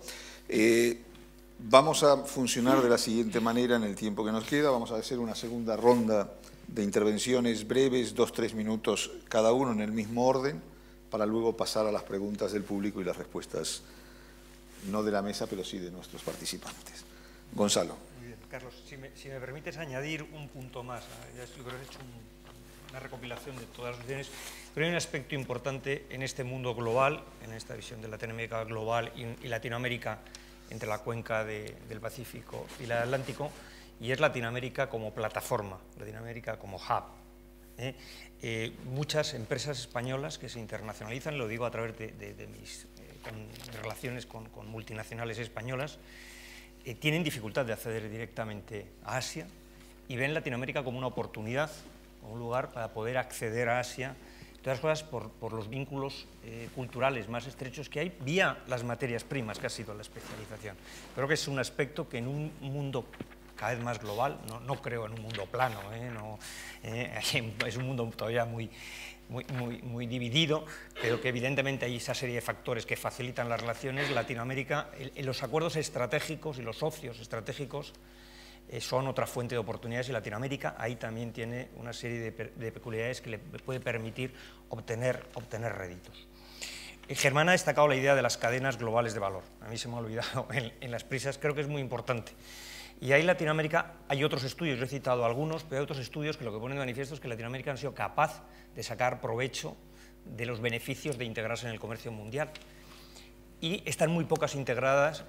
vamos a funcionar de la siguiente manera en el tiempo que nos queda. Vamos a hacer una segunda ronda de intervenciones breves, 2-3 minutos cada uno en el mismo orden, para luego pasar a las preguntas del público y las respuestas, no de la mesa, pero sí de nuestros participantes. Gonzalo. Muy bien, Carlos, si me permites añadir un punto más. Yo creo que he hecho una recopilación de todas las opciones, pero hay un aspecto importante en este mundo global, en esta visión de Latinoamérica global y Latinoamérica entre la cuenca del Pacífico y la del Atlántico, y es Latinoamérica como plataforma, Latinoamérica como hub. Muchas empresas españolas que se internacionalizan, lo digo a través de mis relaciones con multinacionales españolas, tienen dificultad de acceder directamente a Asia y ven Latinoamérica como una oportunidad, como un lugar para poder acceder a Asia, todas las cosas por los vínculos culturales más estrechos que hay vía las materias primas, que ha sido la especialización. Creo que es un aspecto que en un mundo cada vez más global, no creo en un mundo plano, es un mundo todavía muy dividido, pero que evidentemente hay esa serie de factores que facilitan las relaciones. Latinoamérica, los acuerdos estratégicos y los socios estratégicos son otra fuente de oportunidades, y Latinoamérica ahí también tiene una serie de peculiaridades que le puede permitir obtener réditos. Germán ha destacado la idea de las cadenas globales de valor. A mí se me ha olvidado en las prisas, creo que es muy importante. Y ahí Latinoamérica, hay otros estudios, yo he citado algunos, pero hay otros estudios que lo que ponen de manifiesto es que Latinoamérica ha sido capaz de sacar provecho de los beneficios de integrarse en el comercio mundial. Y están muy pocas integradas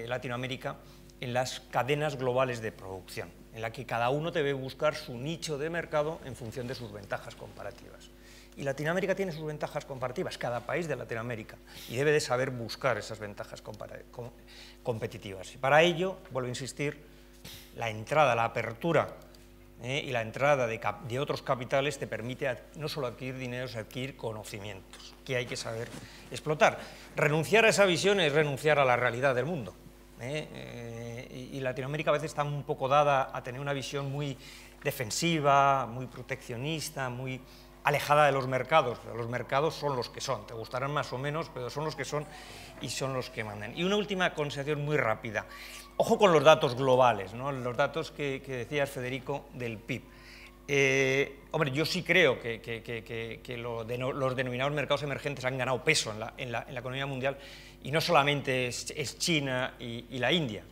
Latinoamérica en las cadenas globales de producción, en la que cada uno debe buscar su nicho de mercado en función de sus ventajas comparativas. Y Latinoamérica tiene sus ventajas comparativas, cada país de Latinoamérica, y debe de saber buscar esas ventajas competitivas. Y para ello, vuelvo a insistir, la entrada, la apertura y la entrada de otros capitales te permite no solo adquirir dinero, sino adquirir conocimientos, que hay que saber explotar. Renunciar a esa visión es renunciar a la realidad del mundo. Y Latinoamérica a veces está un poco dada a tener una visión muy defensiva, muy proteccionista, muy alejada de los mercados. Pero los mercados son los que son, te gustarán más o menos, pero son los que son y son los que mandan. Y una última consideración muy rápida. Ojo con los datos globales, ¿no? Los datos que decías, Federico, del PIB. Hombre, yo sí creo que los denominados mercados emergentes han ganado peso en la economía mundial, y no solamente es China y la India.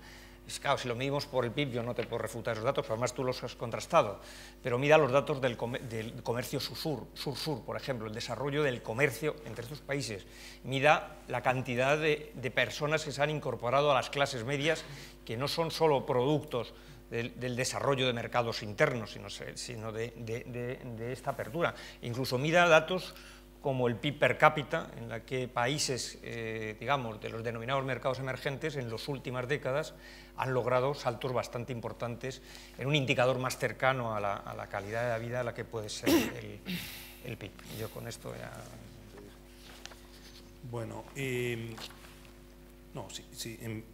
Claro, si lo medimos por el PIB, yo no te puedo refutar esos datos, además tú los has contrastado, pero mira los datos del comercio sur-sur, por ejemplo, el desarrollo del comercio entre estos países, mira la cantidad de personas que se han incorporado a las clases medias, que no son solo productos del desarrollo de mercados internos, sino de esta apertura. Incluso mira datos como el PIB per cápita, en la que países, digamos, de los denominados mercados emergentes, en las últimas décadas han logrado saltos bastante importantes en un indicador más cercano a la calidad de la vida a la que puede ser el PIB. Yo con esto ya... Bueno,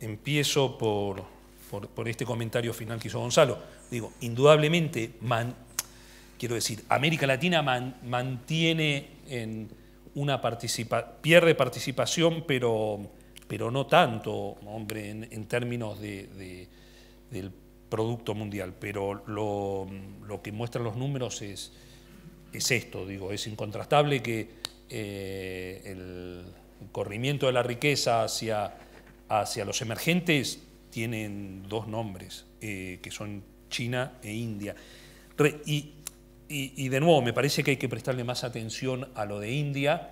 empiezo por este comentario final que hizo Gonzalo. Digo, indudablemente, quiero decir, América Latina mantiene pierde participación, pero no tanto, hombre, en términos del Producto Mundial. Pero lo que muestran los números es esto, digo, es incontrastable que el corrimiento de la riqueza hacia los emergentes tienen dos nombres, que son China e India. Y de nuevo, me parece que hay que prestarle más atención a lo de India.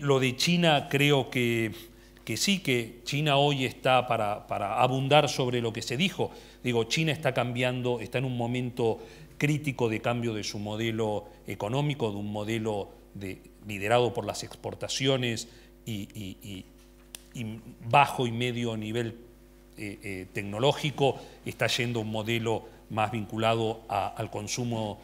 Lo de China creo que sí, que China hoy está para abundar sobre lo que se dijo. Digo, China está cambiando, está en un momento crítico de cambio de su modelo económico, de un modelo liderado por las exportaciones y bajo y medio nivel tecnológico, está yendo a un modelo más vinculado al consumo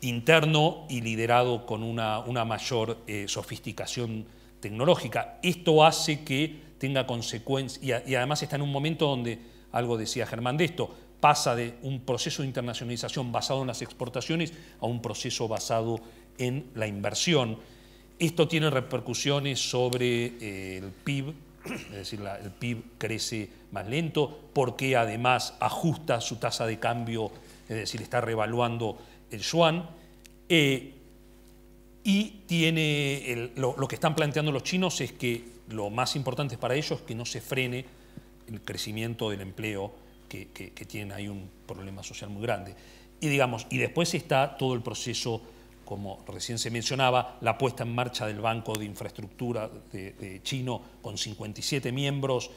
interno y liderado con una mayor sofisticación tecnológica. Esto hace que tenga consecuencias, y además está en un momento donde, algo decía Germán de esto, pasa de un proceso de internacionalización basado en las exportaciones a un proceso basado en la inversión. Esto tiene repercusiones sobre el PIB, es decir, el PIB crece más lento, porque además ajusta su tasa de cambio, es decir, está revaluando el yuan, y tiene lo que están planteando los chinos es que lo más importante para ellos es que no se frene el crecimiento del empleo, que tienen ahí un problema social muy grande. Y después está todo el proceso, como recién se mencionaba, la puesta en marcha del Banco de Infraestructura de chino con 57 miembros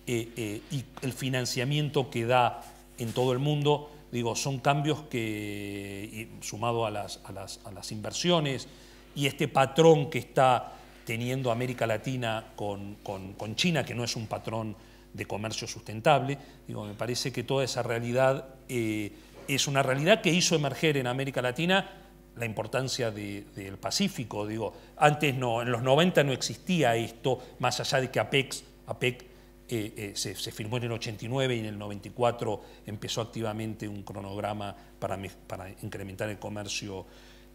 y el financiamiento que da en todo el mundo. Digo, son cambios que, sumado a las inversiones y este patrón que está teniendo América Latina con China, que no es un patrón de comercio sustentable, digo, me parece que toda esa realidad es una realidad que hizo emerger en América Latina la importancia del Pacífico. Digo, antes no, en los 90 no existía esto, más allá de que APEC se firmó en el 89 y en el 94 empezó activamente un cronograma para incrementar el comercio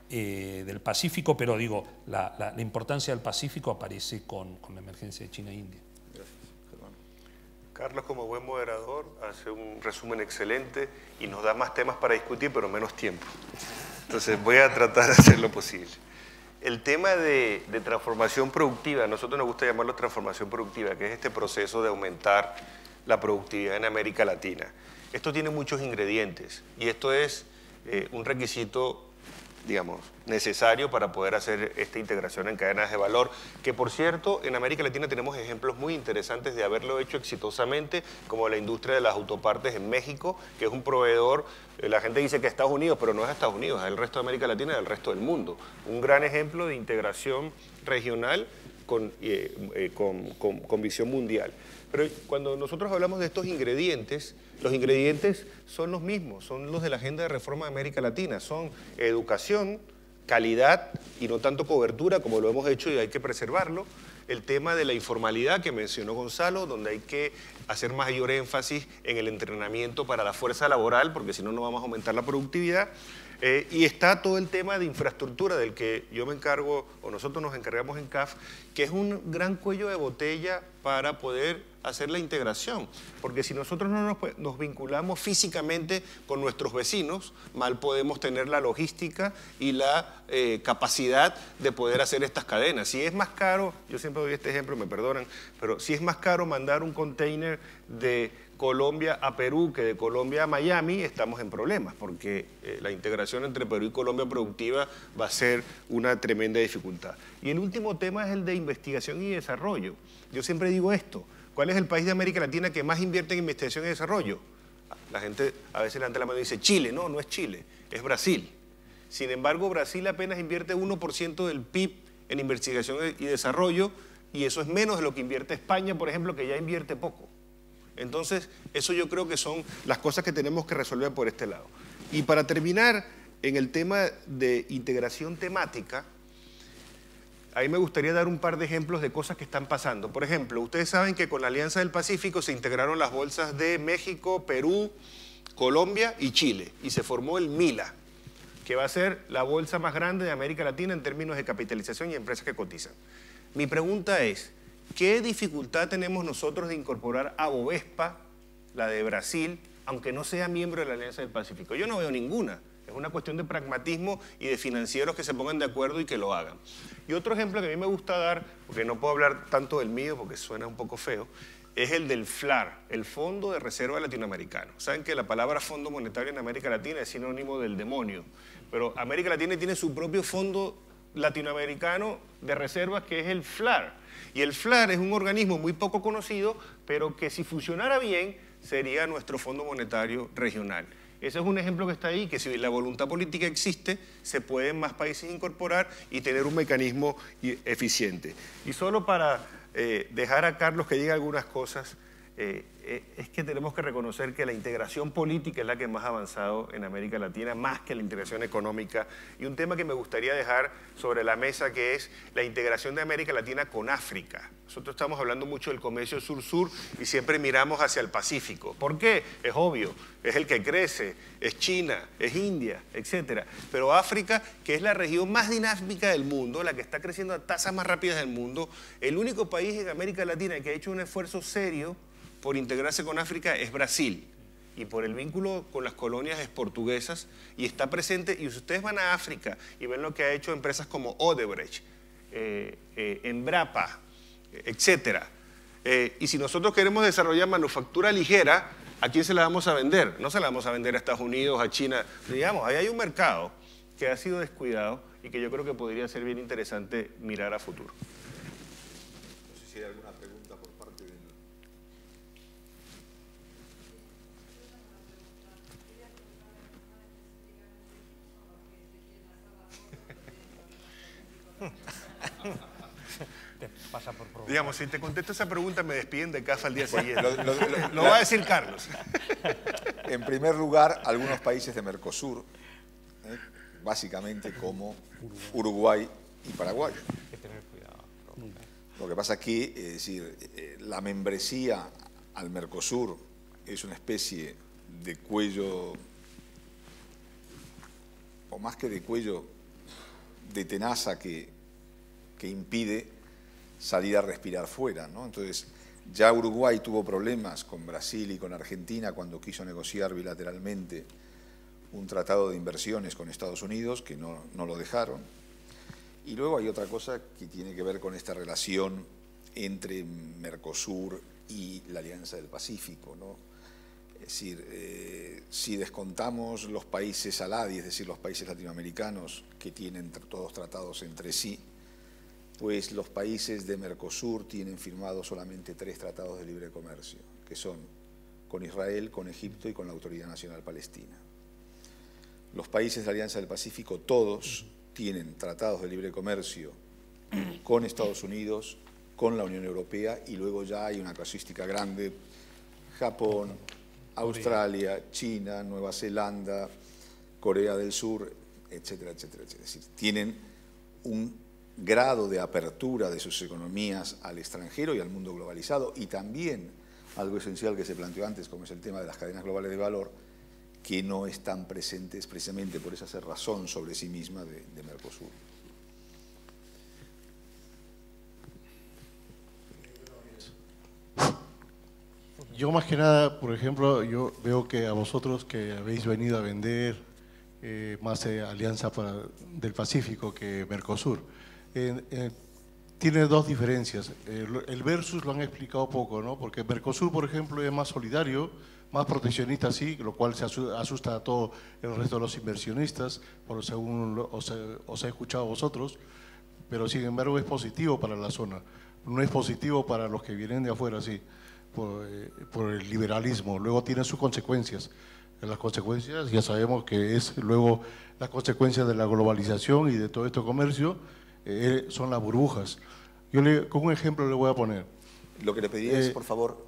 del Pacífico, pero digo, la importancia del Pacífico aparece con la emergencia de China e India. Gracias, Germán. Carlos, como buen moderador, hace un resumen excelente y nos da más temas para discutir, pero menos tiempo. Entonces voy a tratar de hacer lo posible. El tema de transformación productiva, a nosotros nos gusta llamarlo transformación productiva, que es este proceso de aumentar la productividad en América Latina. Esto tiene muchos ingredientes y esto es un requisito digamos, necesario para poder hacer esta integración en cadenas de valor, que por cierto, en América Latina tenemos ejemplos muy interesantes de haberlo hecho exitosamente, como la industria de las autopartes en México, que es un proveedor, la gente dice que es Estados Unidos, pero no es Estados Unidos, es el resto de América Latina y el resto del mundo. Un gran ejemplo de integración regional con visión mundial. Pero cuando nosotros hablamos de estos ingredientes, los ingredientes son los mismos, son los de la Agenda de Reforma de América Latina, son educación, calidad y no tanto cobertura como lo hemos hecho y hay que preservarlo. El tema de la informalidad que mencionó Gonzalo, donde hay que hacer mayor énfasis en el entrenamiento para la fuerza laboral, porque si no, no vamos a aumentar la productividad. Y está todo el tema de infraestructura del que yo me encargo, o nosotros nos encargamos en CAF, que es un gran cuello de botella para poder hacer la integración. Porque si nosotros no nos vinculamos físicamente con nuestros vecinos, mal podemos tener la logística y la capacidad de poder hacer estas cadenas. Si es más caro, yo siempre doy este ejemplo, me perdonan, pero si es más caro mandar un container de Colombia a Perú que de Colombia a Miami, estamos en problemas, porque la integración entre Perú y Colombia productiva va a ser una tremenda dificultad. Y el último tema es el de investigación y desarrollo. Yo siempre digo esto, ¿cuál es el país de América Latina que más invierte en investigación y desarrollo? La gente a veces levanta la mano y dice, Chile. No, no es Chile, es Brasil. Sin embargo, Brasil apenas invierte 1% del PIB en investigación y desarrollo, y eso es menos de lo que invierte España, por ejemplo, que ya invierte poco. Entonces, eso yo creo que son las cosas que tenemos que resolver por este lado. Y para terminar, en el tema de integración temática, a mí me gustaría dar un par de ejemplos de cosas que están pasando. Por ejemplo, ustedes saben que con la Alianza del Pacífico se integraron las bolsas de México, Perú, Colombia y Chile, y se formó el MILA, que va a ser la bolsa más grande de América Latina en términos de capitalización y empresas que cotizan. Mi pregunta es, ¿qué dificultad tenemos nosotros de incorporar a Bovespa, la de Brasil, aunque no sea miembro de la Alianza del Pacífico? Yo no veo ninguna. Es una cuestión de pragmatismo y de financieros que se pongan de acuerdo y que lo hagan. Y otro ejemplo que a mí me gusta dar, porque no puedo hablar tanto del mío porque suena un poco feo, es el del FLAR, el Fondo de Reserva Latinoamericano. Saben que la palabra Fondo Monetario en América Latina es sinónimo del demonio, pero América Latina tiene su propio Fondo Latinoamericano de Reservas, que es el FLAR. Y el FLAR es un organismo muy poco conocido, pero que si funcionara bien, sería nuestro Fondo Monetario Regional. Ese es un ejemplo que está ahí, que si la voluntad política existe, se pueden más países incorporar y tener un mecanismo eficiente. Y solo para dejar a Carlos que diga algunas cosas, es que tenemos que reconocer que la integración política es la que más ha avanzado en América Latina, más que la integración económica. Y un tema que me gustaría dejar sobre la mesa, que es la integración de América Latina con África. Nosotros estamos hablando mucho del comercio sur-sur y siempre miramos hacia el Pacífico. ¿Por qué? Es obvio, es el que crece, es China, es India, etc. Pero África, que es la región más dinámica del mundo, la que está creciendo a tasas más rápidas del mundo, el único país en América Latina que ha hecho un esfuerzo serio por integrarse con África es Brasil, y por el vínculo con las colonias es portuguesas, y está presente. Y si ustedes van a África y ven lo que ha hecho empresas como Odebrecht, Embrapa, etcétera, y si nosotros queremos desarrollar manufactura ligera, ¿a quién se la vamos a vender? No se la vamos a vender a Estados Unidos, a China. Digamos, ahí hay un mercado que ha sido descuidado y que yo creo que podría ser bien interesante mirar a futuro. No sé si hay alguna pregunta por parte del... Pasa por provocar. Digamos, si te contesto esa pregunta, me despiden de CAF al día siguiente. Lo va a decir Carlos. En primer lugar, algunos países de Mercosur, básicamente como Uruguay y Paraguay. Hay que tener cuidado. Lo que pasa aquí, es decir, la membresía al Mercosur es una especie de cuello, o más que de cuello, de tenaza que impide salir a respirar fuera, ¿no? Entonces, ya Uruguay tuvo problemas con Brasil y con Argentina cuando quiso negociar bilateralmente un tratado de inversiones con Estados Unidos, que no lo dejaron. Y luego hay otra cosa que tiene que ver con esta relación entre Mercosur y la Alianza del Pacífico, ¿no? Es decir, si descontamos los países ALADI, es decir, los países latinoamericanos que tienen todos tratados entre sí, pues los países de Mercosur tienen firmados solamente 3 tratados de libre comercio, que son con Israel, con Egipto y con la Autoridad Nacional Palestina. Los países de la Alianza del Pacífico todos tienen tratados de libre comercio con Estados Unidos, con la Unión Europea, y luego ya hay una casuística grande: Japón, Australia, China, Nueva Zelanda, Corea del Sur, etcétera, etcétera, etcétera. Es decir, tienen un grado de apertura de sus economías al extranjero y al mundo globalizado, y también algo esencial que se planteó antes, como es el tema de las cadenas globales de valor, que no están presentes precisamente por esa cerrazón sobre sí misma de Mercosur. Yo más que nada, por ejemplo, yo veo que a vosotros que habéis venido a vender más Alianza del Pacífico que Mercosur, tiene 2 diferencias. El versus lo han explicado poco, ¿no? Porque Mercosur, por ejemplo, es más solidario, más proteccionista, sí, lo cual se asusta a todo el resto de los inversionistas, por según os he escuchado a vosotros, pero sin embargo es positivo para la zona, no es positivo para los que vienen de afuera, sí, por el liberalismo. Luego tiene sus consecuencias. Las consecuencias ya sabemos que es luego las consecuencias de la globalización y de todo este comercio, son las burbujas. Yo con un ejemplo le voy a poner. Lo que le pediría es, por favor,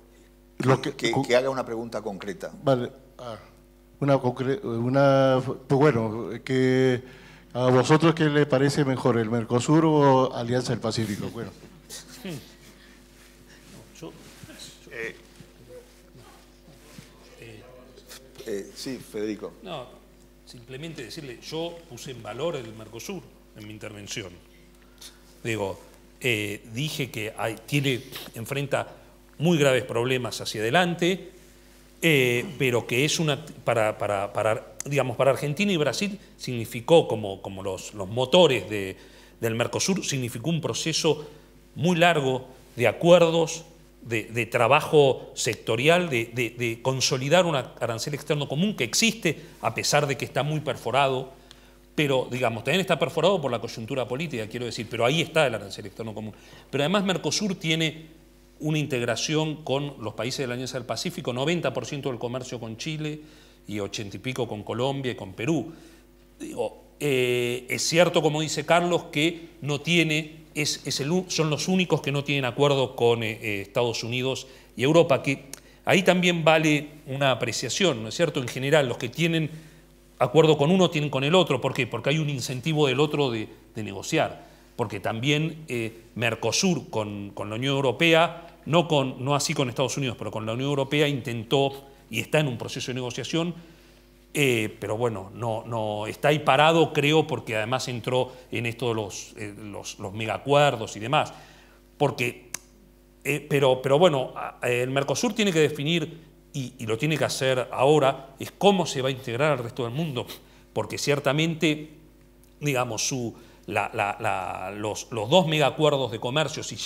que haga una pregunta concreta. Vale, pues bueno, que a vosotros ¿qué le parece mejor, el Mercosur o Alianza del Pacífico? Bueno. Sí, Federico. No, simplemente decirle, yo puse en valor el Mercosur en mi intervención. Digo, dije que enfrenta muy graves problemas hacia adelante, pero que es para Argentina y Brasil significó, como los motores del Mercosur, significó un proceso muy largo de acuerdos, de trabajo sectorial, de consolidar un arancel externo común que existe, a pesar de que está muy perforado, pero también está perforado por la coyuntura política, quiero decir, pero ahí está el arancel externo común. Pero además Mercosur tiene una integración con los países de la Alianza del Pacífico, 90% del comercio con Chile y 80 y pico con Colombia y con Perú. Es cierto, como dice Carlos, que no tiene, son los únicos que no tienen acuerdo con Estados Unidos y Europa, que ahí también vale una apreciación, ¿no es cierto? En general, los que tienen acuerdo con uno tienen con el otro. ¿Por qué? Porque hay un incentivo del otro de negociar. Porque también Mercosur con la Unión Europea, no así con Estados Unidos, pero con la Unión Europea intentó y está en un proceso de negociación, pero bueno, no está ahí parado, creo, porque además entró en esto de los megaacuerdos y demás. Pero bueno, el Mercosur tiene que definir, y lo tiene que hacer ahora, es cómo se va a integrar al resto del mundo, porque ciertamente, digamos, los 2 megaacuerdos de comercio, si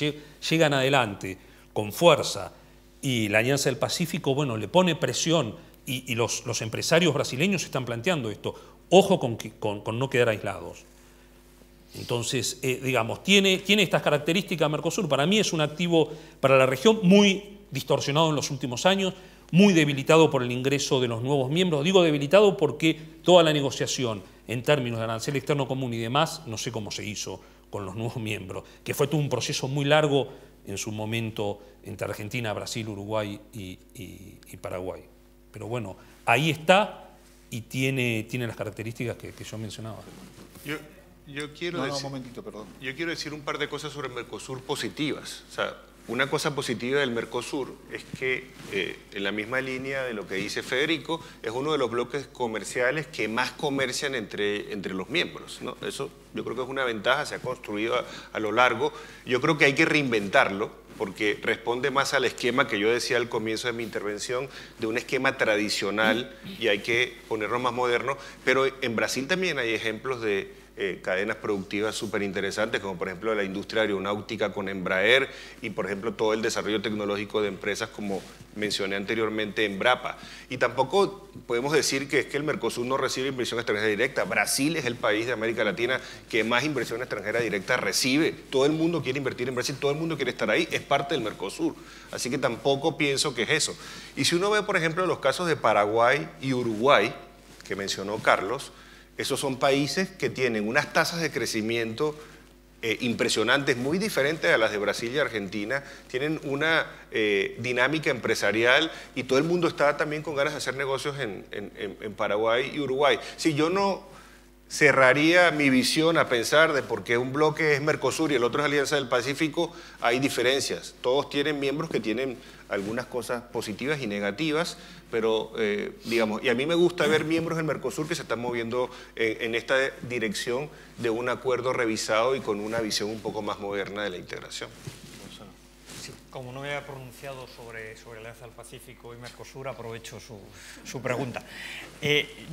llegan adelante con fuerza, y la Alianza del Pacífico, bueno, le pone presión, y los empresarios brasileños están planteando esto, ojo con no quedar aislados. Entonces, digamos, tiene estas características Mercosur. Para mí es un activo para la región muy distorsionado en los últimos años, muy debilitado por el ingreso de los nuevos miembros. Digo debilitado porque toda la negociación en términos de arancel externo común y demás, no sé cómo se hizo con los nuevos miembros, que fue todo un proceso muy largo en su momento entre Argentina, Brasil, Uruguay y Paraguay. Pero bueno, ahí está y tiene las características que yo mencionaba. Yo quiero un momentito, perdón. Yo quiero decir un par de cosas sobre el Mercosur positivas. O sea, una cosa positiva del Mercosur es que, en la misma línea de lo que dice Federico, es uno de los bloques comerciales que más comercian entre los miembros, ¿no? Eso yo creo que es una ventaja, se ha construido a lo largo. Yo creo que hay que reinventarlo, porque responde más al esquema que yo decía al comienzo de mi intervención, de un esquema tradicional, y hay que ponerlo más moderno. Pero en Brasil también hay ejemplos de cadenas productivas súper interesantes, como por ejemplo la industria aeronáutica con Embraer y por ejemplo todo el desarrollo tecnológico de empresas como mencioné anteriormente Embrapa. Y tampoco podemos decir que es que el Mercosur no recibe inversión extranjera directa. Brasil es el país de América Latina que más inversión extranjera directa recibe. Todo el mundo quiere invertir en Brasil, todo el mundo quiere estar ahí, es parte del Mercosur. Así que tampoco pienso que es eso. Y si uno ve, por ejemplo, los casos de Paraguay y Uruguay, que mencionó Carlos, esos son países que tienen unas tasas de crecimiento impresionantes, muy diferentes a las de Brasil y Argentina, tienen una dinámica empresarial y todo el mundo está también con ganas de hacer negocios en Paraguay y Uruguay. Si yo no cerraría mi visión a pensar de por qué un bloque es Mercosur y el otro es Alianza del Pacífico, hay diferencias. Todos tienen miembros que tienen algunas cosas positivas y negativas, pero digamos, y a mí me gusta ver miembros del Mercosur que se están moviendo en esta dirección de un acuerdo revisado y con una visión un poco más moderna de la integración. Sí, como no me había pronunciado sobre Alianza del Pacífico y Mercosur, aprovecho su pregunta.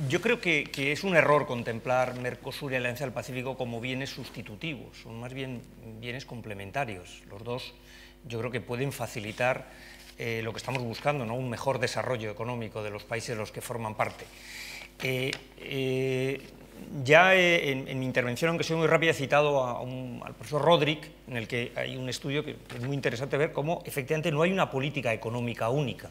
Yo creo que es un error contemplar Mercosur y Alianza del Pacífico como bienes sustitutivos, son más bien bienes complementarios. Los dos yo creo que pueden facilitar lo que estamos buscando, ¿no? Un mejor desarrollo económico de los países de los que forman parte. Ya en mi intervención, aunque soy muy rápida, he citado al profesor Rodrik, en el que hay un estudio que es muy interesante ver cómo efectivamente no hay una política económica única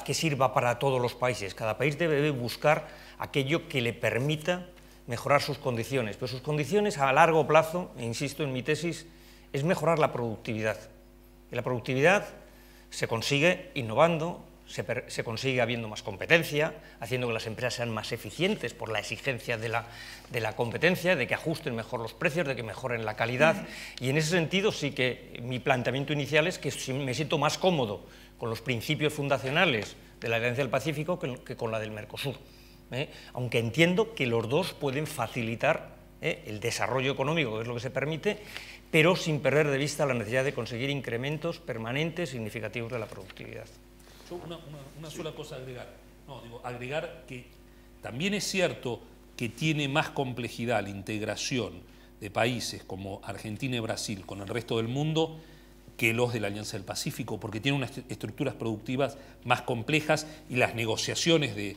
que sirva para todos los países. Cada país debe buscar aquello que le permita mejorar sus condiciones, pero sus condiciones a largo plazo, e insisto en mi tesis, es mejorar la productividad. Y la productividad se consigue innovando, se consigue habiendo más competencia, haciendo que las empresas sean más eficientes por la exigencia de la competencia, de que ajusten mejor los precios, de que mejoren la calidad. Y en ese sentido sí que mi planteamiento inicial es que me siento más cómodo con los principios fundacionales de la Alianza del Pacífico que con la del Mercosur. Aunque entiendo que los dos pueden facilitar el desarrollo económico, que es lo que se permite, pero sin perder de vista la necesidad de conseguir incrementos permanentes significativos de la productividad. Yo una sola cosa agregar. Agregar que también es cierto que tiene más complejidad la integración de países como Argentina y Brasil con el resto del mundo que los de la Alianza del Pacífico, porque tienen unas estructuras productivas más complejas y las negociaciones de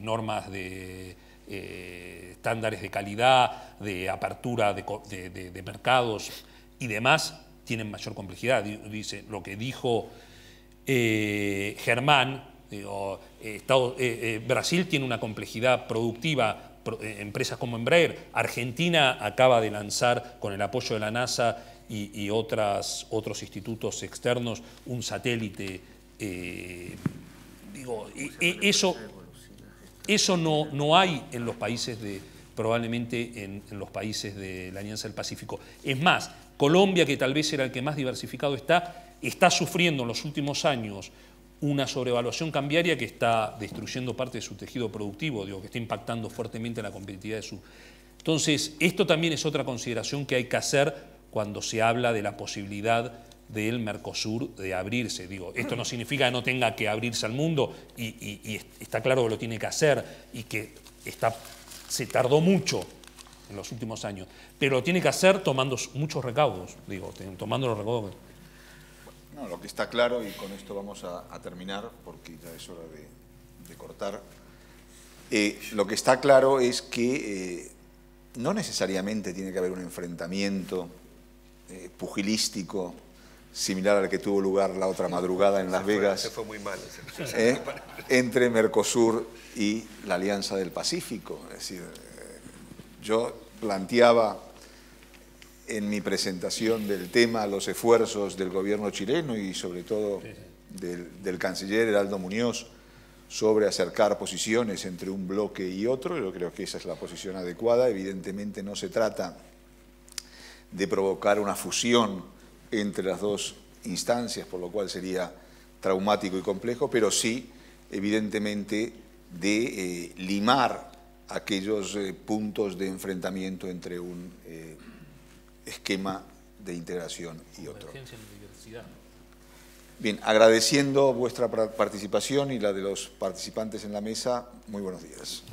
normas de estándares de calidad, de apertura de mercados y demás, tienen mayor complejidad. Dice lo que dijo Germán, Brasil tiene una complejidad productiva, empresas como Embraer, Argentina acaba de lanzar con el apoyo de la NASA y otros institutos externos un satélite. Eso no hay en los países probablemente en los países de la Alianza del Pacífico. Es más, Colombia, que tal vez era el que más diversificado está sufriendo en los últimos años una sobrevaluación cambiaria que está destruyendo parte de su tejido productivo, que está impactando fuertemente la competitividad de su... Entonces, esto también es otra consideración que hay que hacer cuando se habla de la posibilidad del Mercosur de abrirse. Esto no significa que no tenga que abrirse al mundo y está claro que lo tiene que hacer y que se tardó mucho en los últimos años, pero lo tiene que hacer tomando muchos recaudos, tomando los recaudos. No, lo que está claro, y con esto vamos a terminar, porque ya es hora de cortar, lo que está claro es que no necesariamente tiene que haber un enfrentamiento pugilístico similar al que tuvo lugar la otra madrugada en Las Vegas, se fue muy mal, entre Mercosur y la Alianza del Pacífico. Es decir, yo planteaba en mi presentación del tema los esfuerzos del gobierno chileno y sobre todo del canciller Heraldo Muñoz sobre acercar posiciones entre un bloque y otro. Yo creo que esa es la posición adecuada. Evidentemente no se trata de provocar una fusión entre las dos instancias, por lo cual sería traumático y complejo, pero sí, evidentemente, de limar aquellos puntos de enfrentamiento entre un esquema de integración y otro. Bien, agradeciendo vuestra participación y la de los participantes en la mesa, muy buenos días.